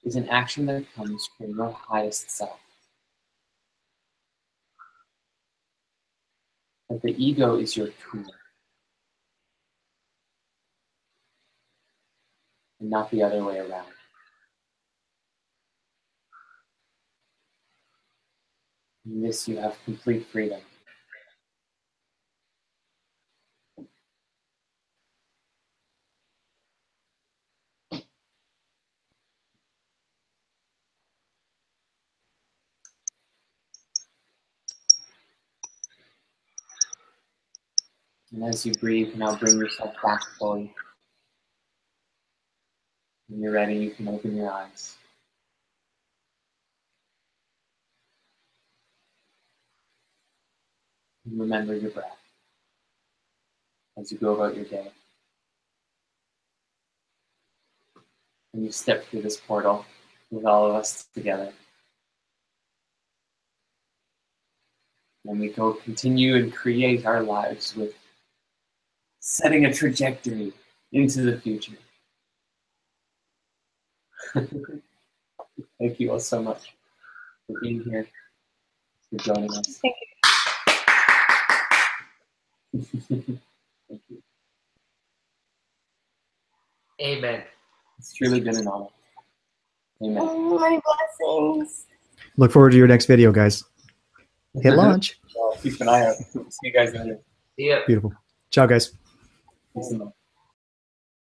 is an action that comes from your highest self. that the ego is your tool and not the other way around. In this, you have complete freedom. And as you breathe, now bring yourself back fully. When you're ready, you can open your eyes. And remember your breath as you go about your day. And you step through this portal with all of us together. And we go continue and create our lives with setting a trajectory into the future. Thank you all so much for being here, for joining us. Thank you. Thank you. Amen. It's truly been an honor. Amen. Oh, many blessings. Look forward to your next video, guys. Hit launch. Keep an eye out. See you guys later. See ya. Beautiful. Ciao, guys. Thanks a lot.